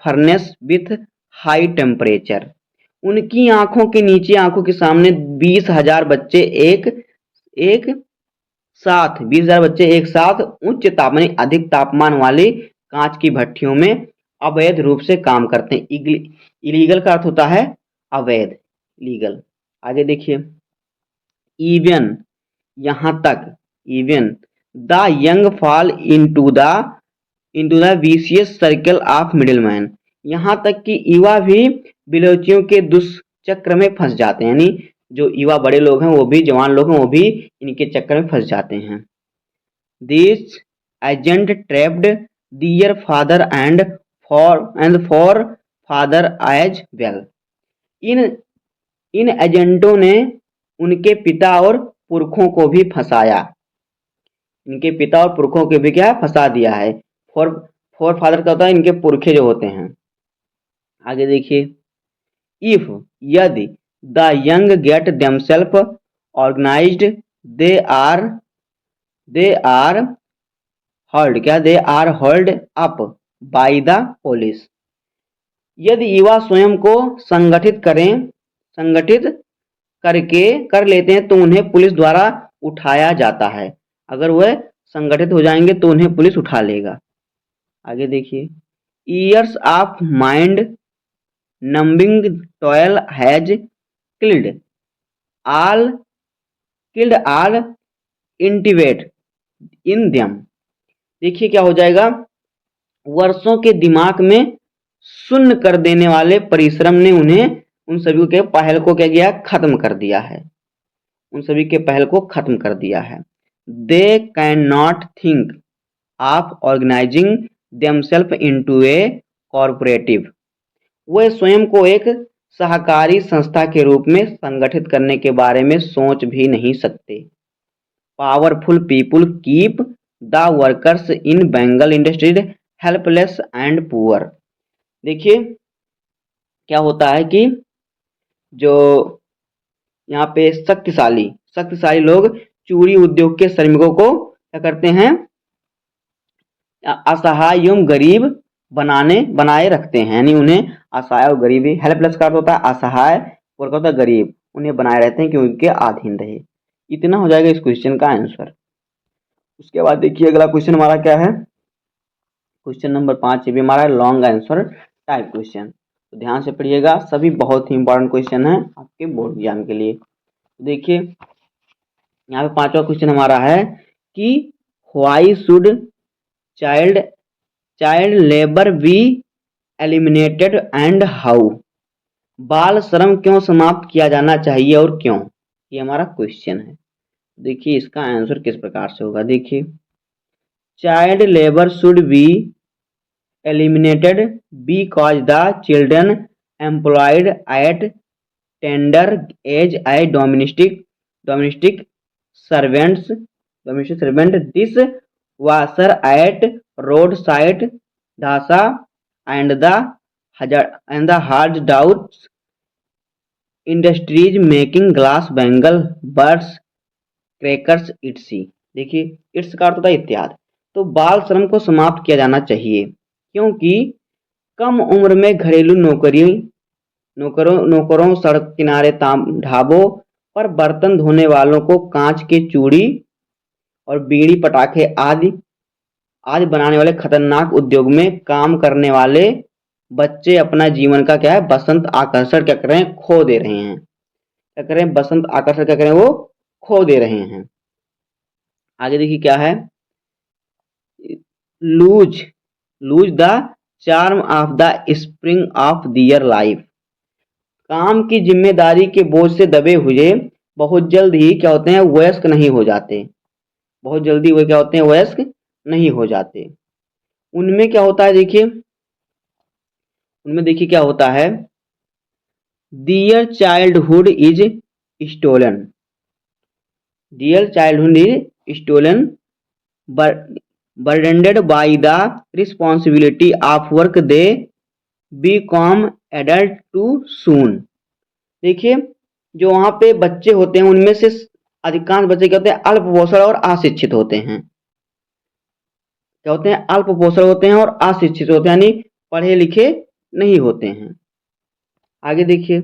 furnace with high temperature. उनकी आंखों के नीचे, आंखों के सामने 20,000 बच्चे एक साथ उच्च तापमान अधिक तापमान वाली कांच की भट्टियों में अवैध रूप से काम करते हैं। इलीगल का अर्थ होता है अवैध, लीगल। आगे देखिए इवन यहां तक, even the young fall into the vicious circle of middleman. यहां तक कि युवा भी बिलोचियों के दुष्चक्र में फंस जाते हैं, यानी जो युवा बड़े लोग हैं, वो भी जवान लोग हैं, वो भी इनके चक्कर में फंस जाते हैं। This agent trapped their father and forefather as well. इन एजेंटों ने उनके पिता और पुरखों को भी फंसाया, इनके पिता और पुरखों को भी क्या फंसा दिया है। फॉर फादर का होता है इनके पुरखे जो होते हैं। आगे देखिए इफ यदि the young get themselves organised they are hurled up by the police. यदि युवा स्वयं को संगठित कर लेते हैं तो उन्हें पुलिस द्वारा उठाया जाता है। अगर वह संगठित हो जाएंगे तो उन्हें पुलिस उठा लेगा। आगे देखिए years of mind numbing toil has killed all initiative in them. देखिए क्या हो जाएगा, वर्षों के दिमाग में शून्य कर देने वाले परिश्रम ने उन्हें उन सभी के पहल को क्या किया, खत्म कर दिया है। उन सभी के पहल को खत्म कर दिया है। They can not think of organising themselves into a cooperative. वे स्वयं को एक सहकारी संस्था के रूप में संगठित करने के बारे में सोच भी नहीं सकते। Powerful people keep the workers in Bengal industries helpless and poor. देखिए क्या होता है कि जो यहाँ पे शक्तिशाली लोग चूड़ी उद्योग के श्रमिकों को क्या करते हैं, असहाय एवं गरीब बनाए रखते हैं, यानी उन्हें असहाय और गरीबी, हेल्पलेस का अर्थ होता है असहाय और होता है गरीब, उन्हें बनाए रहते हैं कि उनके अधीन रहे। इतना हो जाएगा इस क्वेश्चन का आंसर। उसके बाद देखिए अगला क्वेश्चन हमारा क्या है, क्वेश्चन नंबर 5 भी हमारा लॉन्ग आंसर टाइप क्वेश्चन। तो ध्यान से पढ़िएगा, सभी बहुत ही इंपॉर्टेंट क्वेश्चन है आपके बोर्ड एग्जाम के लिए। देखिए यहाँ पे पांचवा क्वेश्चन हमारा है कि why should child child labour be eliminated and how. बाल श्रम क्यों समाप्त किया जाना चाहिए और क्यों, ये हमारा क्वेश्चन है। देखिए इसका आंसर किस प्रकार से होगा। देखिए child labour should be eliminated because the children employed at tender age as domestic servants, domestic servant, dishwasher at roadside dhasa and the hard doubts industries making glass bangle birds crackers इट्सी। देखिए इट्स का अर्थ होता है इत्यादि। तो बाल श्रम को समाप्त किया जाना चाहिए क्योंकि कम उम्र में घरेलू नौकरों सड़क किनारे ढाबों पर बर्तन धोने वालों को कांच के चूड़ी और बीड़ी पटाखे आदि आदि बनाने वाले खतरनाक उद्योग में काम करने वाले बच्चे अपना जीवन का क्या है बसंत आकर्षण क्या कर रहे हैं खो दे रहे हैं। क्या कर रहे हैं बसंत आकर्षण क्या कर रहे हैं वो खो दे रहे हैं। आगे देखिए क्या है lose lose the charm of the spring of their life. काम की जिम्मेदारी के बोझ से दबे हुए बहुत जल्द ही क्या होते हैं वयस्क नहीं हो जाते। बहुत जल्दी वो क्या होते हैं वयस्क नहीं हो जाते। उनमें क्या होता है देखिए उनमें देखिए क्या होता है their childhood is stolen. Their childhood is stolen burdened by the responsibility of work they become adult too soon। देखिए जो वहां पे बच्चे होते हैं उनमें से अधिकांश बच्चे क्या होते हैं अल्पपोषण और अशिक्षित होते हैं। क्या होते हैं अल्पपोषण होते हैं और अशिक्षित होते हैं यानी पढ़े लिखे नहीं होते हैं। आगे देखिए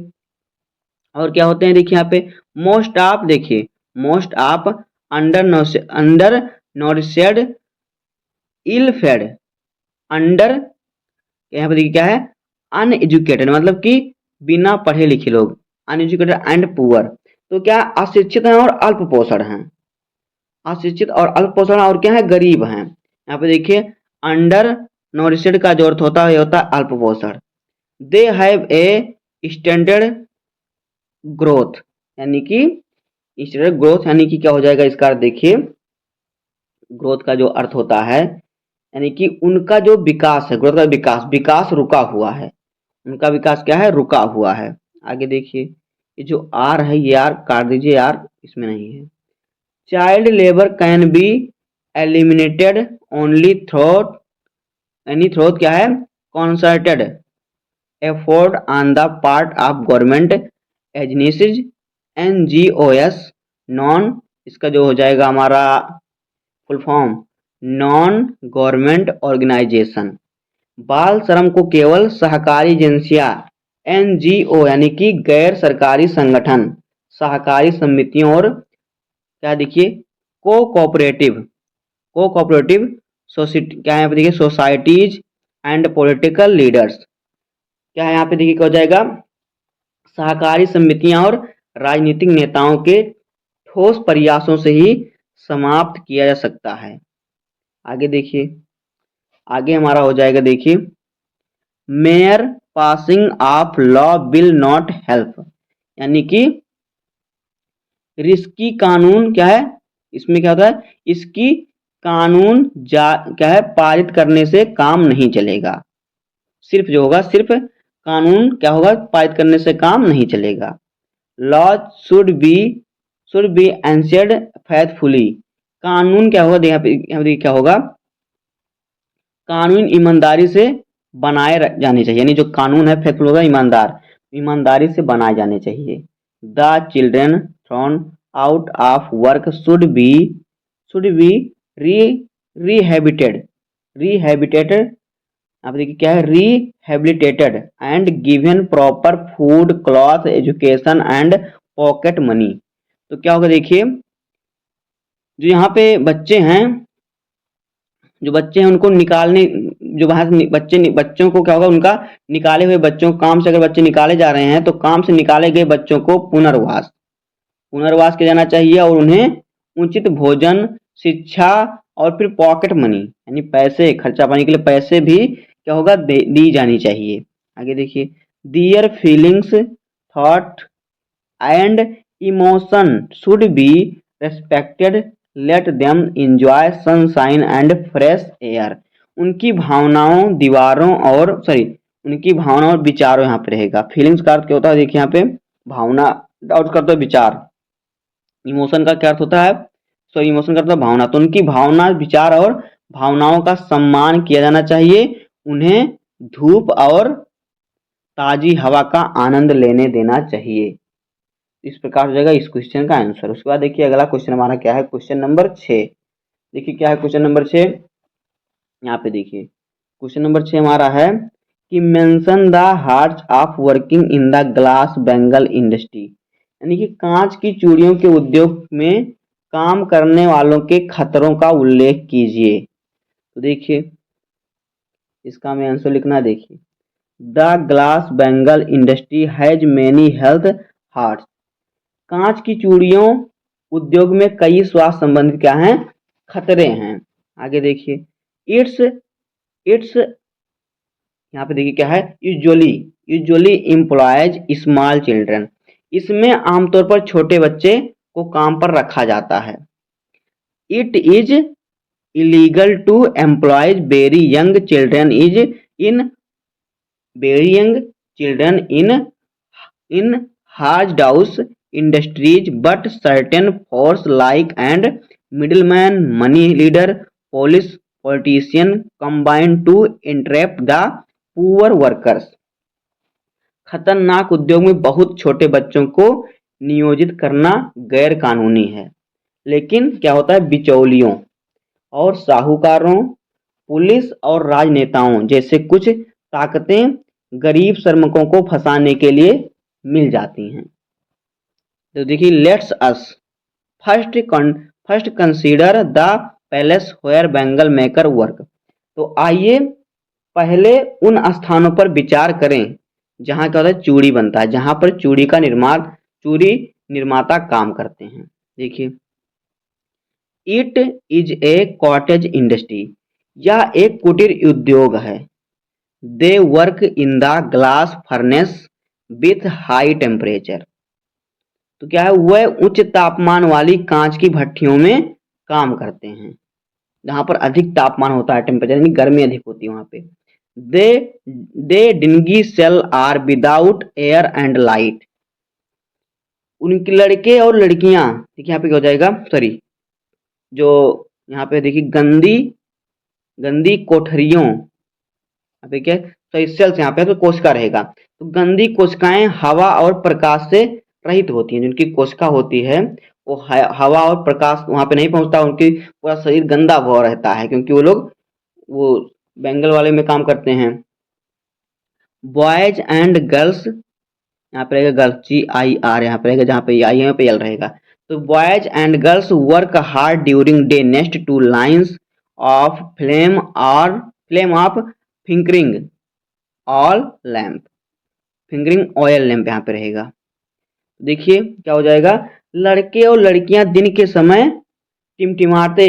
और क्या होते हैं देखिए यहाँ पे मोस्ट ऑफ देखिए most of undernourished ill fed under यहाँ पे देखिए क्या है अनएजुकेटेड मतलब कि बिना पढ़े लिखे लोग अनएजुकेटेड एंड पुअर। तो क्या अशिक्षित हैं और अल्पपोषण हैं। अशिक्षित और अल्पपोषण और क्या है गरीब हैं। यहाँ पे देखिए अंडर नोरिशेड का जो अर्थ होता है अल्पपोषण। They have a stunted growth यानी कि स्टैंडर्ड ग्रोथ यानी कि क्या हो जाएगा इसका अर्थ देखिए ग्रोथ का जो अर्थ होता है यानी कि उनका जो विकास है ग्रोथ का विकास रुका हुआ है। उनका विकास क्या है रुका हुआ है। आगे देखिए ये जो आर है ये आर काट दीजिए आर इसमें नहीं है। Child labour can be eliminated only through क्या है concerted effort on the part of government agencies NGOs non इसका जो हो जाएगा हमारा full form non government organisation. बाल श्रम को केवल सहकारी एजेंसियां NGO यानी कि गैर सरकारी संगठन सहकारी समितियों और क्या देखिए कोऑपरेटिव सोसाइटी क्या है यहाँ पे देखिए सोसाइटीज एंड पॉलिटिकल लीडर्स क्या है यहाँ पे देखिए क्या हो जाएगा सहकारी समितियां और राजनीतिक नेताओं के ठोस प्रयासों से ही समाप्त किया जा सकता है। आगे देखिए आगे हमारा हो जाएगा देखिए mayor passing of law will not help यानी कि रिस्की कानून क्या है इसमें क्या होता है इसकी कानून क्या है पारित करने से काम नहीं चलेगा। सिर्फ जो होगा सिर्फ कानून क्या होगा पारित करने से काम नहीं चलेगा। Law should be answered faithfully कानून क्या होगा यहाँ पे क्या होगा कानून ईमानदारी से बनाए जाने चाहिए यानी जो कानून है फेथफुल होगा ईमानदारी से बनाए जाने चाहिए। The children thrown out of work should be rehabilitated आप देखिए क्या है rehabilitated and given proper food cloth education and pocket money. तो क्या होगा देखिए जो यहाँ पे बच्चे हैं उनको निकालने जो वहां से बच्चों को क्या होगा उनका निकाले हुए बच्चों काम से अगर बच्चे निकाले जा रहे हैं तो काम से निकाले गए बच्चों को पुनर्वास पुनर्वास किया जाना चाहिए और उन्हें उचित भोजन, शिक्षा और फिर पॉकेट मनी यानी पैसे खर्चा पानी के लिए पैसे भी क्या होगा दी जानी चाहिए। आगे देखिए, their feelings, thought and emotion should be respected, let them enjoy sunshine and fresh air. उनकी भावनाओं दीवारों और उनकी भावनाओं और विचारों यहाँ पे रहेगा। फीलिंग्स का अर्थ क्या होता है, देखिए यहाँ पे भावना और करता है विचार। इमोशन का क्या अर्थ होता है, इमोशन का अर्थ है भावना। तो उनकी भावना विचार और भावनाओं का सम्मान किया जाना चाहिए, उन्हें धूप और ताजी हवा का आनंद लेने देना चाहिए। इस प्रकार हो जाएगा इस क्वेश्चन का आंसर। उसके बाद देखिए अगला क्वेश्चन हमारा क्या है, क्वेश्चन नंबर 6। देखिए क्या है क्वेश्चन नंबर 6, यहाँ पे देखिए क्वेश्चन नंबर 6 हमारा है कि mention the hearts of working in the glass bangle industry, यानी कि कांच की चूड़ियों के उद्योग में काम करने वालों के खतरों का उल्लेख कीजिए। तो देखिए इसका हमें आंसर लिखना है। देखिए the glass bangle industry has many health hearts, कांच की चूड़ियों उद्योग में कई स्वास्थ्य संबंधित क्या हैं, खतरे हैं। आगे देखिए इट्स इट्स यहाँ पे देखिए क्या है, यूजुअली एम्प्लॉयज स्मॉल चिल्ड्रन, इसमें आमतौर पर छोटे बच्चे को काम पर रखा जाता है। It is illegal to employ very young children in hazardous industries, but certain force like and middleman, money leader, politician combine to entrap the poor workers। खतरनाक उद्योग में बहुत छोटे बच्चों को नियोजित करना गैर कानूनी है, लेकिन क्या होता है बिचौलियों और साहूकारों, पुलिस और राजनेताओं जैसे कुछ ताकतें गरीब श्रमिकों को फंसाने के लिए मिल जाती हैं। तो देखिए let's us first consider the place where bangle maker work. तो आइए पहले उन स्थानों पर विचार करें जहां क्या होता है चूड़ी बनता है, जहां पर चूड़ी निर्माता काम करते हैं। देखिए it is a cottage industry, यह एक कुटीर उद्योग है। They work in the glass furnace with high temperature, तो क्या है वह उच्च तापमान वाली कांच की भट्टियों में काम करते हैं जहां पर अधिक तापमान होता है, टेम्परेचर यानी गर्मी अधिक होती है वहां पे। The dingy cell are without air and light, उनके लड़के और लड़कियां देखिए यहाँ पे क्या हो जाएगा जो यहाँ पे देखिए गंदी कोठरियों, यहाँ पे क्या सेल्स यहाँ पे तो कोशिका रहेगा, तो गंदी कोशिकाएं हवा और प्रकाश से रहित होती हैं। जिनकी कोशिका होती है वो हवा और प्रकाश वहां पे नहीं पहुंचता, उनकी पूरा शरीर गंदा हुआ रहता है क्योंकि वो बैंगल वाले में काम करते हैं। बॉयज एंड गर्ल्स, यहाँ पे रहेगा गर्ल्स GIR, यहाँ पे रहेगा जहाँ पे आई यहाँ पे एल रहेगा। तो boys and girls work hard during day next two lines of flame of fingering oil lamp यहाँ पे रहेगा। देखिए क्या हो जाएगा, लड़के और लड़कियां दिन के समय टिमटिमाते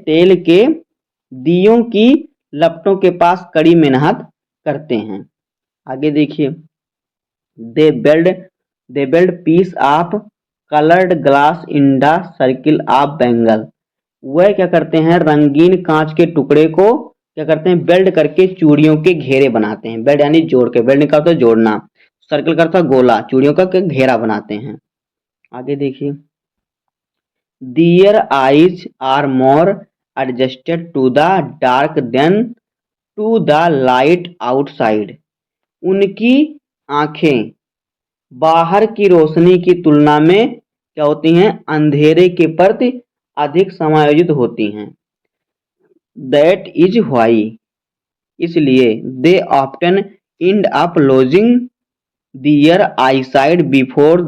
तेल के दियों की लपटों के पास कड़ी मेहनत करते हैं। आगे देखिए they build piece of coloured glass in the circle of bangle, वह क्या करते हैं रंगीन कांच के टुकड़े को क्या करते हैं बेल्ड करके चूड़ियों के घेरे बनाते हैं। बेल्ड यानी जोड़ के, बेल्ड निकालता है जोड़ना, सर्कल करता है गोला, चूड़ियों का घेरा बनाते हैं। आगे देखिए their eyes are more adjusted to the dark than to the light outside, उनकी आंखें बाहर की रोशनी की तुलना में क्या होती हैं अंधेरे के प्रति अधिक समायोजित होती हैं। दैट इज व्हाई, इसलिए they often end up losing their eyesight before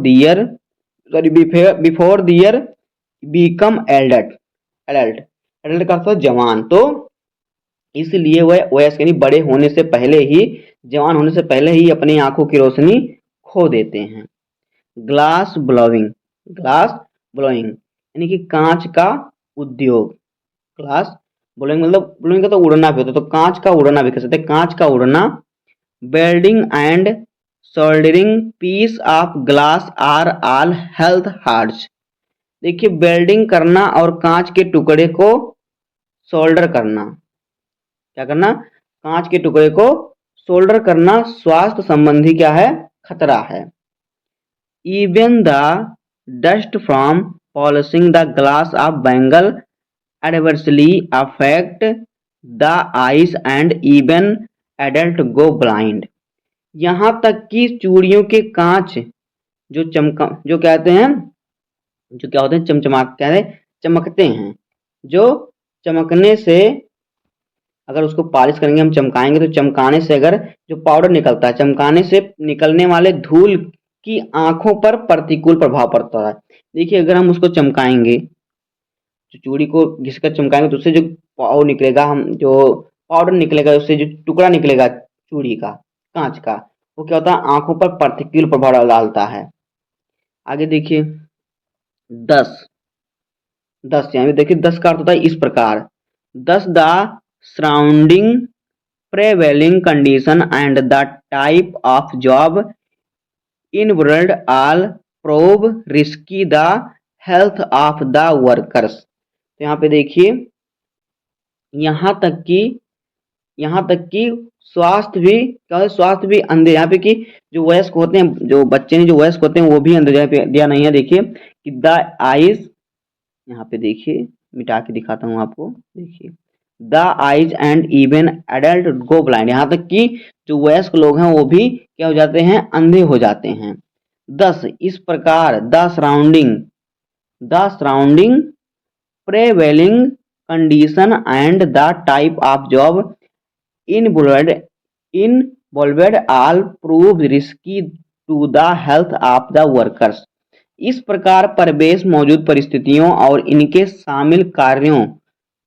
they become adult का अर्थ जवान। तो इसलिए वह वयस्क यानी बड़े होने से पहले ही जवान होने से पहले ही अपनी आंखों की रोशनी खो देते हैं। ग्लास ब्लोइंग, ग्लास ब्लोइंग यानी कि कांच का उद्योग। ग्लास ब्लोइंग मतलब ब्लोइंग का तो उड़ना भी होता है, तो कांच का उड़ना भी कह सकते हैं, कांच का उड़ना। Welding and soldering piece of glass are all health hazards. देखिए वेल्डिंग करना और कांच के टुकड़े को सोल्डर करना, क्या करना, कांच के टुकड़े को सोल्डर करना स्वास्थ्य संबंधी क्या है, खतरा है। Even the dust from polishing the glass of bangle adversely affect the eyes and even adult go blind। यहाँ तक कि चूड़ियों के कांच जो चमका जो कहते हैं, जो क्या होते हैं, कहते हैं चमकते हैं, जो चमकने से अगर उसको पॉलिश करेंगे, हम चमकाएंगे तो चमकाने से अगर जो पाउडर निकलता है, चमकाने से निकलने वाले धूल की आंखों पर प्रतिकूल प्रभाव पड़ता है। देखिए अगर हम उसको चमकाएंगे, जो चूड़ी को घिसकर चमकाएंगे तो उससे जो पाउडर निकलेगा, हम जो पाउडर निकलेगा, उससे जो टुकड़ा निकलेगा चूड़ी का, कांच का, वो क्या होता है, आंखों पर प्रतिकूल प्रभाव डालता है। आगे देखिए 10, 10 यहाँ पे देखिए 10 का अर्थ होता है इस प्रकार, 10 the surrounding prevailing condition and the type of job involved all prove risky the health of the workers. तो यहाँ पे देखिए यहाँ तक कि स्वास्थ्य भी क्या है, स्वास्थ्य भी अंधे, यहाँ पे कि जो वयस्क होते हैं, जो बच्चे हैं, जो वयस्क होते हैं वो भी अंधे, यहाँ पे दिया नहीं है। देखिए कि द आइज, यहाँ पे देखिए मिटा के दिखाता हूँ आपको, देखिए the eyes and even adult go blind, यहाँ तक कि जो वयस्क लोग हैं वो भी क्या हो जाते हैं, अंधे हो जाते हैं। 10 इस प्रकार the surrounding prevailing condition and the type of job involved all prove risky to the health of the workers। इस प्रकार परिवेश मौजूद परिस्थितियों और इनके शामिल कार्यों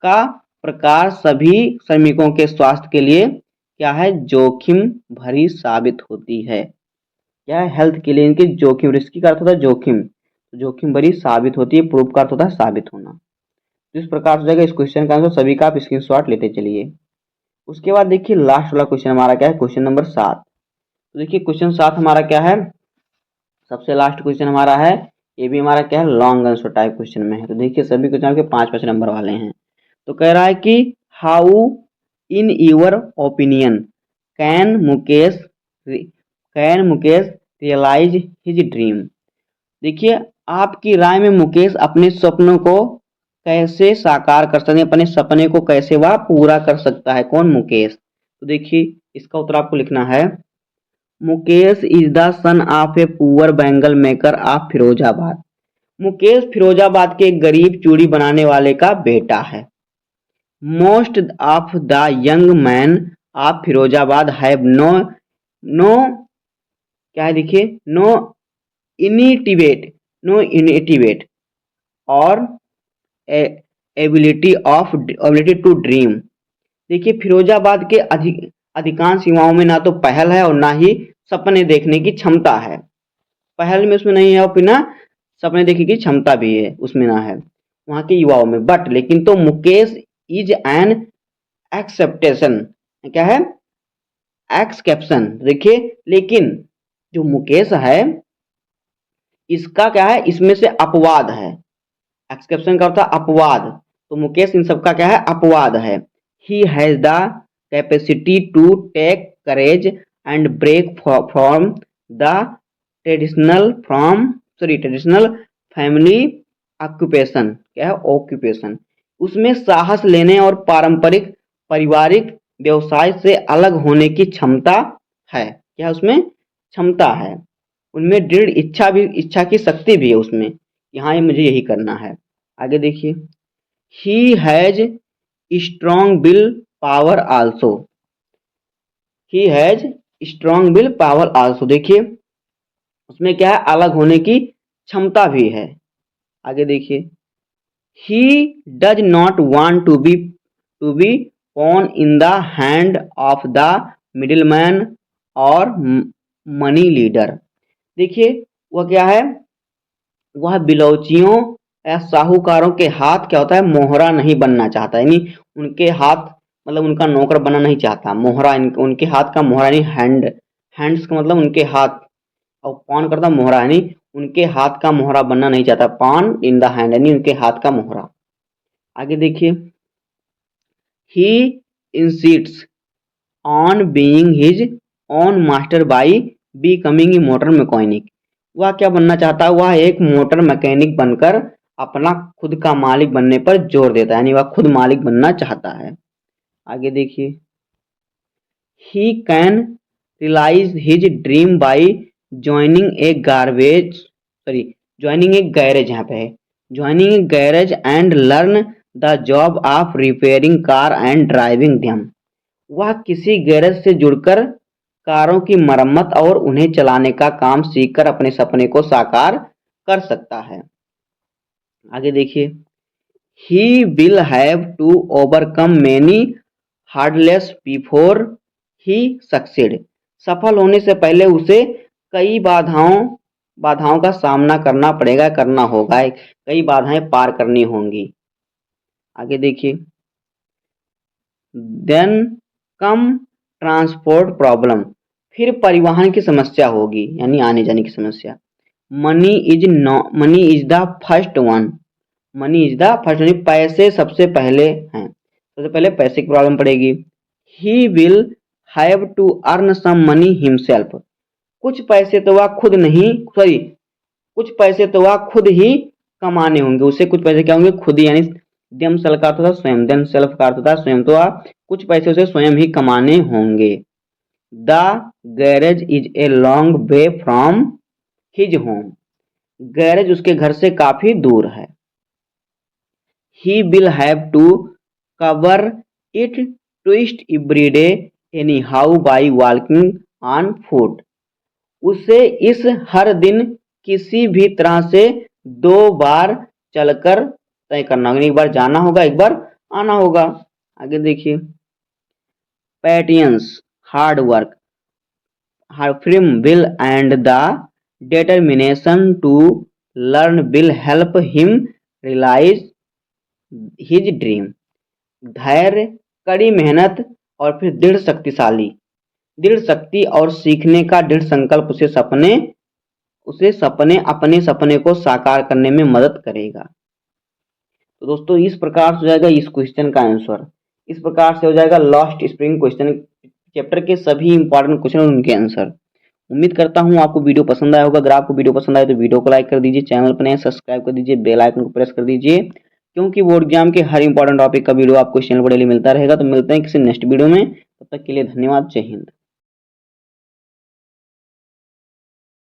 का प्रकार सभी श्रमिकों के स्वास्थ्य के लिए क्या है, जोखिम भरी साबित होती है। क्या है, हेल्थ के लिए इनके जोखिम, रिस्की का अर्थ होता है जोखिम, जोखिम भरी साबित होती है, प्रूफ का अर्थ होता है साबित होना। तो इस प्रकार से जाएगा इस क्वेश्चन का आंसर, सभी का आप स्क्रीनशॉट लेते चलिए। उसके बाद देखिए लास्ट वाला क्वेश्चन हमारा क्या है, क्वेश्चन नंबर 7। तो देखिए क्वेश्चन 7 हमारा क्या है, सबसे लास्ट क्वेश्चन हमारा है, ये भी हमारा क्या है, लॉन्ग आंसर टाइप क्वेश्चन में है। तो देखिए सभी क्वेश्चन आपके 5-5 नंबर वाले हैं। तो कह रहा है कि how in your opinion can Mukesh realise his dream. देखिए आपकी राय में मुकेश अपने सपनों को कैसे साकार कर सकते हैं, अपने सपने को कैसे वह पूरा कर सकता है, कौन, मुकेश। तो देखिए इसका उत्तर आपको लिखना है, Mukesh is the son of a poor bangle maker of Firozabad. Mukesh Firozabad के गरीब चूड़ी बनाने वाले का बेटा है। Most of the young man of Firozabad have no क्या है, देखिए नो इनिटिवेट और एबिलिटी टू ड्रीम। देखिए फिरोजाबाद के अधिकांश युवाओं में ना तो पहल है और ना ही सपने देखने की क्षमता है। पहल में उसमें नहीं है और फिर ना सपने देखने की क्षमता भी है उसमें ना है वहां के युवाओं में, बट लेकिन तो मुकेश इज एन एक्सेप्टेशन, क्या है, एक्सकेप्शन। देखिए लेकिन जो मुकेश है इसका क्या है, इसमें से अपवाद है, एक्सेप्शन का अर्थ अपवाद, तो मुकेश इन सबका क्या है, अपवाद है। He has the capacity to take courage and break from the traditional family occupation, क्या है, ऑक्यूपेशन, उसमें साहस लेने और पारंपरिक पारिवारिक व्यवसाय से अलग होने की क्षमता है, क्या उसमें क्षमता है, उनमें दृढ़ इच्छा की शक्ति भी है उसमें, यहाँ मुझे यही करना है। आगे देखिए he has strong will power also, he has strong will power also. देखिए उसमें क्या है, अलग होने की क्षमता भी है। आगे देखिए he does not want to be pawn in the hand of the middleman और मनी लीडर। देखिए वह क्या है, वह बिलौचियों या साहूकारों के हाथ क्या होता है, मोहरा नहीं बनना चाहता, यानी उनके हाथ मतलब उनका नौकर बनना नहीं चाहता। मोहरा उनके हाथ का मोहरा नहीं, हैंड्स का मतलब उनके हाथ, और पान करता मोहरा यानी उनके हाथ का मोहरा बनना नहीं चाहता। पान इन द हैंड यानी उनके हाथ का मोहरा। आगे देखिए, he insists on being his own master by becoming a motor mechanic. वह क्या बनना चाहता है, वह एक मोटर मैकेनिक बनकर अपना खुद का मालिक बनने पर जोर देता है, यानी वह खुद मालिक बनना चाहता है। आगे देखिए, he can realize his dream by joining a joining a garage, यहाँ पे है joining a garage and learn the job of repairing car and driving them। वह किसी गैरेज से जुड़कर कारों की मरम्मत और उन्हें चलाने का काम सीखकर अपने सपने को साकार कर सकता है। आगे देखिए, he will have to overcome many hurdles before he succeed। सफल होने से पहले उसे कई बाधाओं का सामना करना होगा, कई बाधाएं पार करनी होंगी। आगे देखिए, देन कम ट्रांसपोर्ट प्रॉब्लम, फिर परिवहन की समस्या होगी, यानी आने जाने की समस्या। Money is the first one, money is the first, यानी पैसे सबसे पहले हैं, सबसे पहले पैसे की प्रॉब्लम पड़ेगी। He will have to earn some money himself, कुछ पैसे तो वह खुद ही कमाने होंगे, उसे कुछ पैसे क्या होंगे, खुद ही, यानी देम सेल्फ का अर्थ था स्वयं, देम सेल्फ का अर्थ था स्वयं, तो वह कुछ पैसे उसे स्वयं ही कमाने होंगे। The garage is a long way from his home, garage उसके घर से काफी दूर है। He will have to cover it twice every day any how by walking on foot, उसे इस हर दिन किसी भी तरह से 2 बार चलकर तय करना होगा, एक बार जाना होगा, एक बार आना होगा। आगे देखिए, patience hard work firm will and the determination to learn will help him realize his dream। धैर्य, कड़ी मेहनत और फिर दृढ़ शक्ति और सीखने का दृढ़ संकल्प उसे अपने सपने को साकार करने में मदद करेगा। तो दोस्तों इस प्रकार से हो जाएगा इस क्वेश्चन का आंसर, इस प्रकार से हो जाएगा लॉस्ट स्प्रिंग क्वेश्चन चैप्टर के सभी इंपॉर्टेंट क्वेश्चन और उनके आंसर। उम्मीद करता हूं आपको वीडियो पसंद आया होगा। अगर आपको वीडियो पसंद आए तो वीडियो को लाइक कर दीजिए, चैनल पर नए सब्सक्राइब कर दीजिए, बेल आइकन को प्रेस कर दीजिए, क्योंकि बोर्ड एग्जाम के हर इंपॉर्टेंट टॉपिक का वीडियो आपको इस चैनल पर डेली मिलता रहेगा। तो मिलते हैं किसी नेक्स्ट वीडियो में, तब तक के लिए धन्यवाद, जय हिंद।